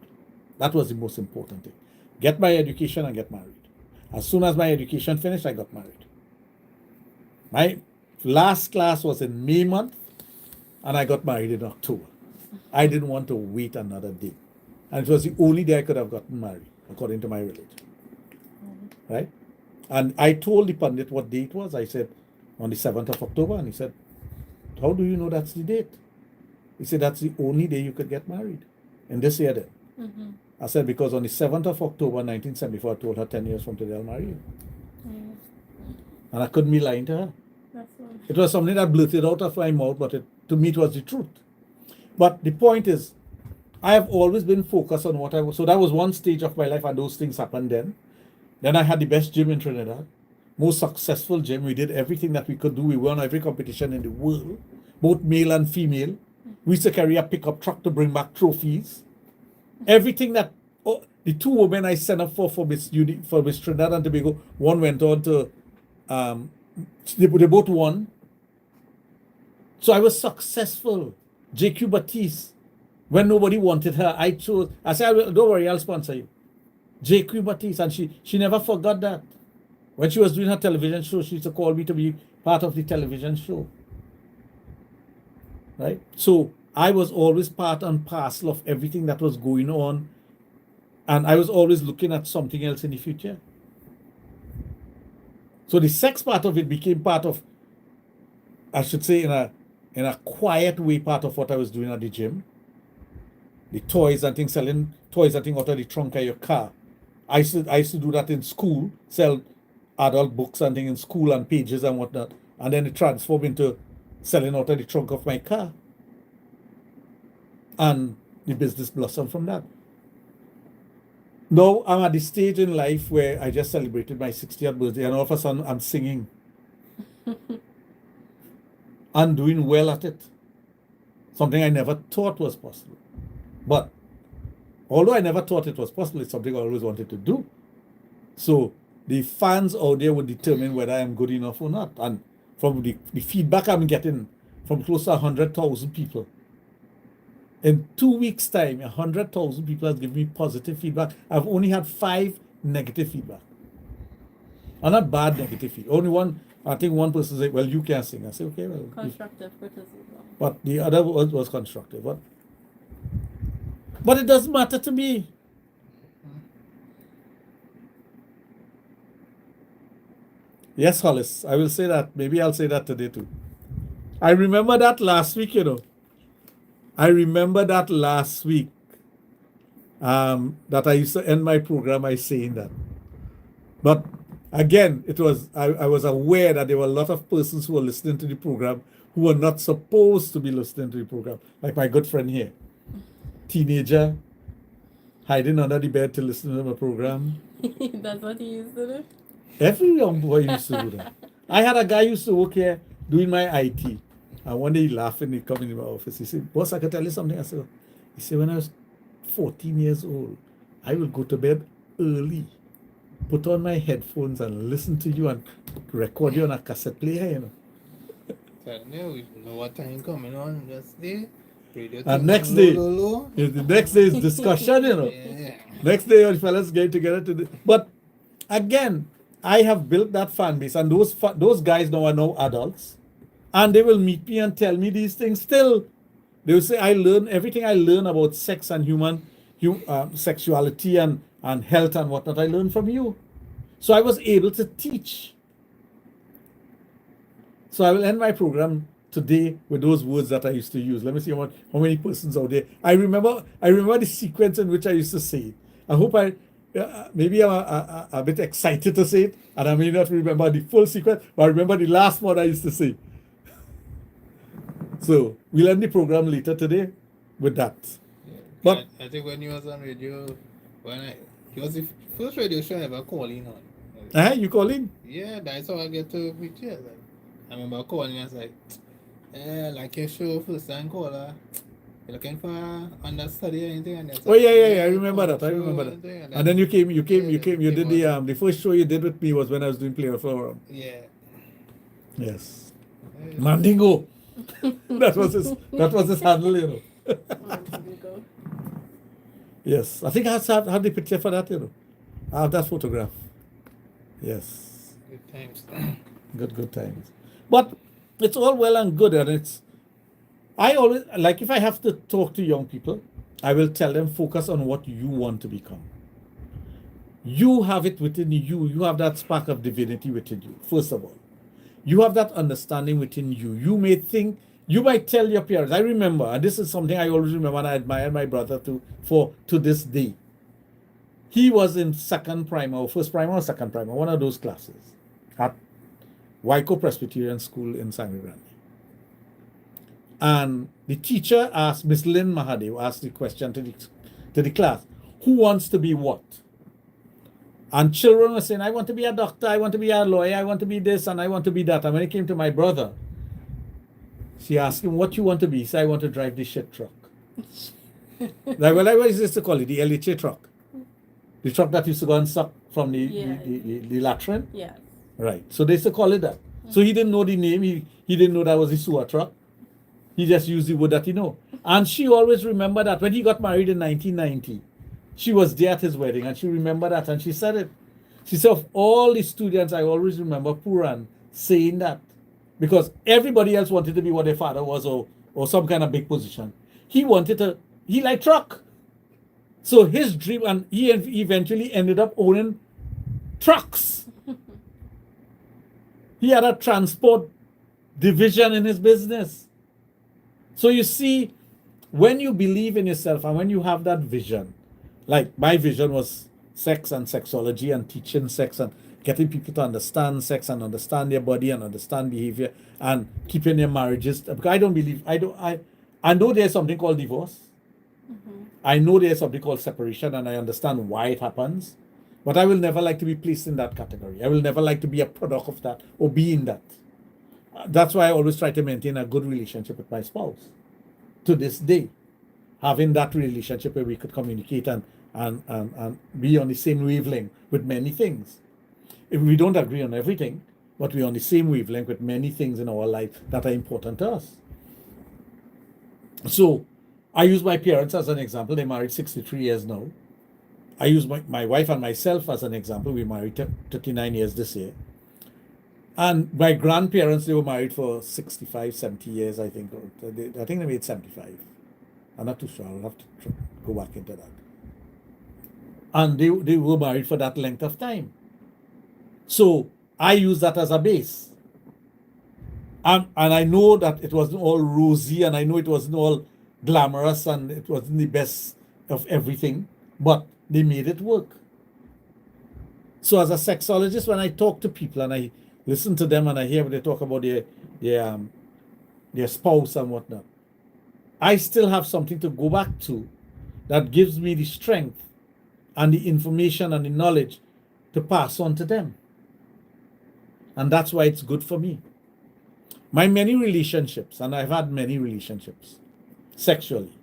D: That was the most important thing. Get my education and get married. As soon as my education finished, I got married. My last class was in May month, and I got married in October. I didn't want to wait another day. And it was the only day I could have gotten married, according to my religion. Right? And I told the Pandit what day it was. I said, on the 7th of October. And he said, how do you know that's the date? He said, that's the only day you could get married. In this year then. I said, because on the 7th of October, 1974, I told her 10 years from today I'll marry you. And I couldn't be lying to her. It was something that blurted out of my mouth, but to me it was the truth. But the point is, I have always been focused on what I was. So that was one stage of my life, and those things happened then. Then I had the best gym in Trinidad, most successful gym. We did everything that we could do. We won every competition in the world, both male and female. We used to carry a pickup truck to bring back trophies. Everything that the two women I sent up for Miss Trinidad and Tobago, one went on to, they both won. So I was successful. JQ Batiste, when nobody wanted her, I said, don't worry, I'll sponsor you. JQ Batiste, and she never forgot that. When she was doing her television show, she used to call me to be part of the television show. Right? So I was always part and parcel of everything that was going on, and I was always looking at something else in the future. So the sex part of it became part of, I should say, in a quiet way, part of what I was doing at the gym. The toys and things, selling toys and things out of the trunk of your car. I used to do that in school, sell adult books and things in school and pages and whatnot. And then it transformed into selling out of the trunk of my car. And the business blossomed from that. Now I'm at the stage in life where I just celebrated my 60th birthday, and all of a sudden I'm singing and doing well at it. Something I never thought was possible. But although I never thought it was possible, it's something I always wanted to do. So the fans out there would determine whether I'm good enough or not. And from the feedback I'm getting from close to 100,000 people, in 2 weeks' time, 100,000 people have given me positive feedback. I've only had 5 negative feedback. And not bad negative feedback. Only one, I think one person said, well, you can't sing. I said, okay, well.
G: Constructive criticism.
D: But the other was constructive. But it doesn't matter to me. Yes, Hollis, I will say that. Maybe I'll say that today too. I remember that last week, I remember that last week that I used to end my program by saying that. But again, I was aware that there were a lot of persons who were listening to the program who were not supposed to be listening to the program. Like my good friend here, teenager, hiding under the bed to listen to my program.
G: That's what he used to do?
D: Every young boy used to do that. I had a guy who used to work here doing my IT. And one day he laughed and he come in my office. He said, boss, I can tell you something. I said, he said, when I was 14 years old, I will go to bed early, put on my headphones and listen to you and record you on a cassette player,
F: So, we know what time coming on, just there.
D: And next day, the next day is discussion,
F: Yeah.
D: Next day, all the fellas get together to do. But again, I have built that fan base, and those guys now are now adults, and they will meet me and tell me these things still. They will say, I learn everything I learn about sex and sexuality and health and whatnot, I learned from you. So I was able to teach. So I will end my program today with those words that I used to use. Let me see how many persons out there. I remember the sequence in which I used to say it. I hope maybe I'm a bit excited to say it, and I may not remember the full sequence, but I remember the last one I used to say. So we'll end the program later today with that.
F: Yeah.
D: But
F: I think when you was on radio, it was the first radio show I ever called in on.
D: you call in?
F: Yeah, that's how I get to meet you. I remember calling and I was like your show first time caller. You looking for understudy or anything? And
D: Oh yeah, I remember that. And then you came. You did the first show you did with me was when I was doing Player Forum.
F: Yeah.
D: Yes. Mandingo. that was his handle,
G: Mandingo.
D: Yes. I think I have the picture for that, I have that photograph. Yes.
F: Good times.
D: Good times. But it's all well and good, and I always, like, if I have to talk to young people, I will tell them, focus on what you want to become. You have it within you. You have that spark of divinity within you, first of all. You have that understanding within you. You might tell your parents. I remember, and this is something I always remember, and I admire my brother to this day. He was in second primer, first primer or second primer, one of those classes at Waiko Presbyterian School in San Grande. And the teacher asked, Miss Lynn Mahadev asked the question to the class, who wants to be what? And children were saying, I want to be a doctor, I want to be a lawyer, I want to be this, and I want to be that. And when it came to my brother, she asked him, what you want to be? He said, I want to drive the shit truck. Like, well, I used to call it the LHA truck. The truck that used to go and suck from the latrine?
G: Yes.
D: Right. So they used to call it that. So he didn't know the name. He didn't know that was the sewer truck. He just used the word that he know. And she always remembered that when he got married in 1990, she was there at his wedding, and she remembered that, and she said it. She said, of all the students, I always remember Puran saying that, because everybody else wanted to be what their father was, or some kind of big position. He liked truck. So his dream, and he eventually ended up owning trucks. He had a transport division in his business. So you see, when you believe in yourself and when you have that vision, like my vision was sex and sexology and teaching sex and getting people to understand sex and understand their body and understand behavior and keeping their marriages. Because I know there's something called divorce. I know there's something called separation and I understand why it happens, but I will never like to be placed in that category. I will never like to be a product of that or be in that. That's why I always try to maintain a good relationship with my spouse. To this day, having that relationship where we could communicate and be on the same wavelength with many things. If we don't agree on everything, but we're on the same wavelength with many things in our life that are important to us. So I use my parents as an example. They're married 63 years now. I use my wife and myself as an example. We're married 39 years this year. And my grandparents, they were married for 65, 70 years, I think. I think they made 75. I'm not too sure. I'll have to go back into that. And they were married for that length of time. So I use that as a base. And I know that it wasn't all rosy, and I know it wasn't all glamorous, and it wasn't the best of everything, but they made it work. So as a sexologist, when I talk to people and I listen to them and I hear when they talk about their spouse and whatnot, I still have something to go back to that gives me the strength and the information and the knowledge to pass on to them. And that's why it's good for me. My many relationships, and I've had many relationships sexually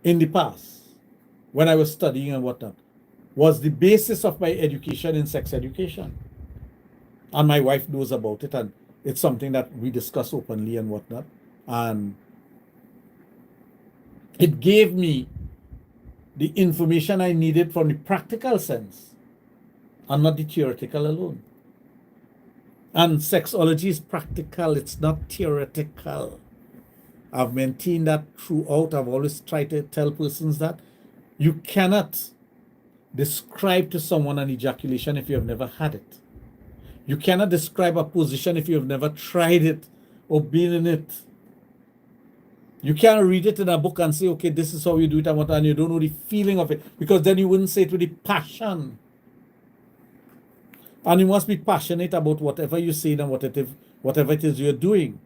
D: in the past, when I was studying and whatnot, was the basis of my education in sex education. And my wife knows about it, and it's something that we discuss openly and whatnot. And it gave me the information I needed from the practical sense and not the theoretical alone. And sexology is practical, it's not theoretical. I've maintained that throughout. I've always tried to tell persons that you cannot describe to someone an ejaculation if you have never had it. You cannot describe a position if you have never tried it or been in it. You can't read it in a book and say, okay, this is how you do it and you don't know the feeling of it, because then you wouldn't say it with the passion. And you must be passionate about whatever you say and whatever it is you're doing.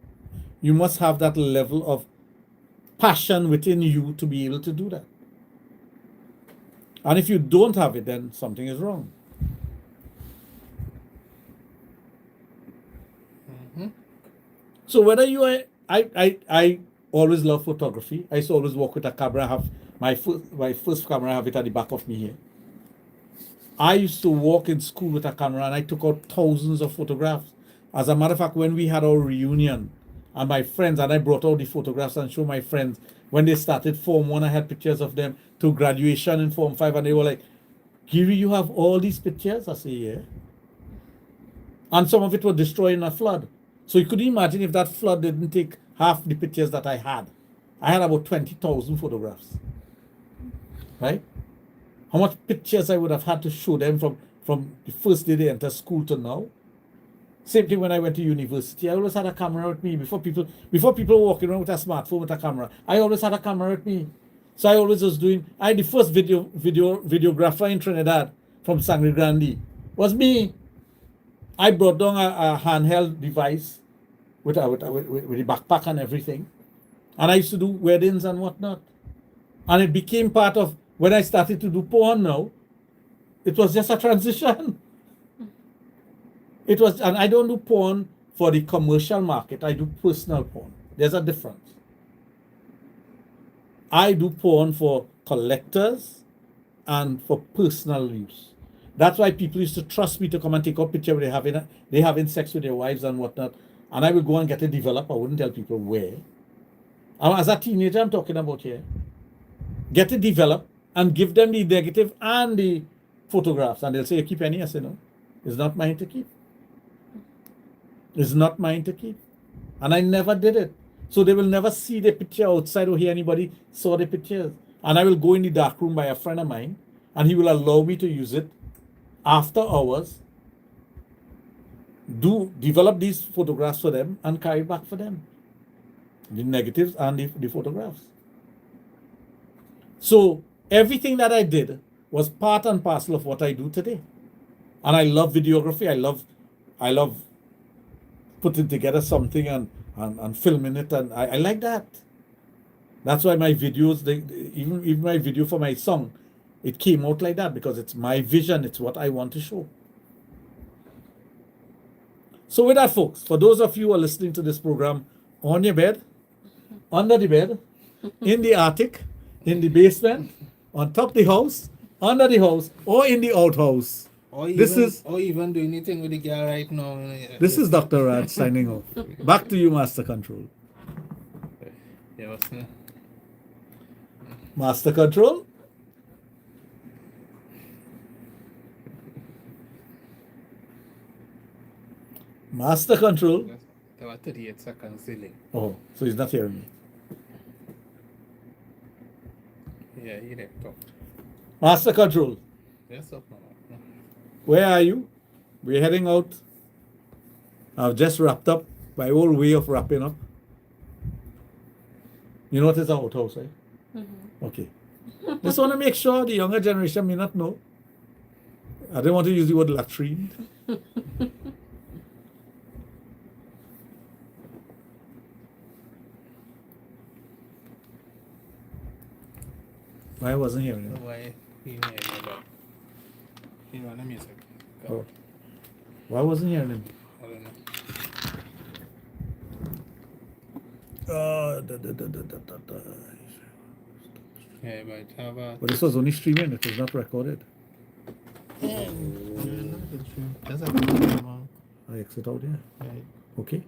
D: You must have that level of passion within you to be able to do that. And if you don't have it, then something is wrong.
F: Mm-hmm.
D: So whether you are, I always love photography. I used to always walk with a camera. I have my first camera, I have it at the back of me here. I used to walk in school with a camera and I took out thousands of photographs. As a matter of fact, when we had our reunion and my friends, and I brought out the photographs and showed my friends, when they started Form 1, I had pictures of them, to graduation in Form 5, and they were like, Giri, you have all these pictures? I say, yeah. And some of it was destroyed in a flood. So you could imagine if that flood didn't take half the pictures that I had. I had about 20,000 photographs, right? How much pictures I would have had to show them from the first day they enter school to now. Same thing when I went to university. I always had a camera with me. Before people walking around with a smartphone with a camera, I always had a camera with me. So I always was doing, I the first videographer in Trinidad from Sangre Grande was me. I brought down a handheld device with the backpack and everything. And I used to do weddings and whatnot. And it became part of, when I started to do porn now, it was just a transition. It was, and I don't do porn for the commercial market. I do personal porn. There's a difference. I do porn for collectors and for personal use. That's why people used to trust me to come and take a picture where they having sex with their wives and whatnot. And I would go and get it developed. I wouldn't tell people where. And as a teenager, I'm talking about here. Get it developed and give them the negative and the photographs. And they'll say, you keep any? I say, no, it's not mine to keep. It's not mine to keep. And I never did it. So they will never see the picture outside or hear anybody saw the pictures. And I will go in the dark room by a friend of mine, and he will allow me to use it after hours, develop these photographs for them and carry back for them. The negatives and the photographs. So everything that I did was part and parcel of what I do today. And I love videography. I love putting together something and filming it, and I like that. That's why my videos, even my video for my song, it came out like that because it's my vision. It's what I want to show. So with that, folks, for those of you who are listening to this program on your bed, under the bed, in the attic, in the basement, on top of the house, under the house, or in the outhouse.
F: Or even do anything with the girl right now.
D: This is Dr. Raj signing off. Back to you, Master Control.
F: Yeah, what's that?
D: Master Control. Master Control.
F: There were 38 seconds delay.
D: Oh, so he's not hearing me.
F: Yeah, he didn't talk.
D: Master Control.
F: Yes, up now.
D: Where are you? We're heading out. I've just wrapped up my old way of wrapping up. You know what is an outhouse, right?
G: Mm-hmm.
D: Okay. Just want to make sure the younger generation may not know. I don't want to use the word latrine. Why wasn't hearing it?
F: Why he hear me about? He want the music. Go.
D: Oh. Why wasn't hearing him?
F: I don't know. Yeah, but have a.
D: But this was only streaming, it was not recorded.
F: That's a good one.
D: I exit out here.
F: Right.
D: Okay.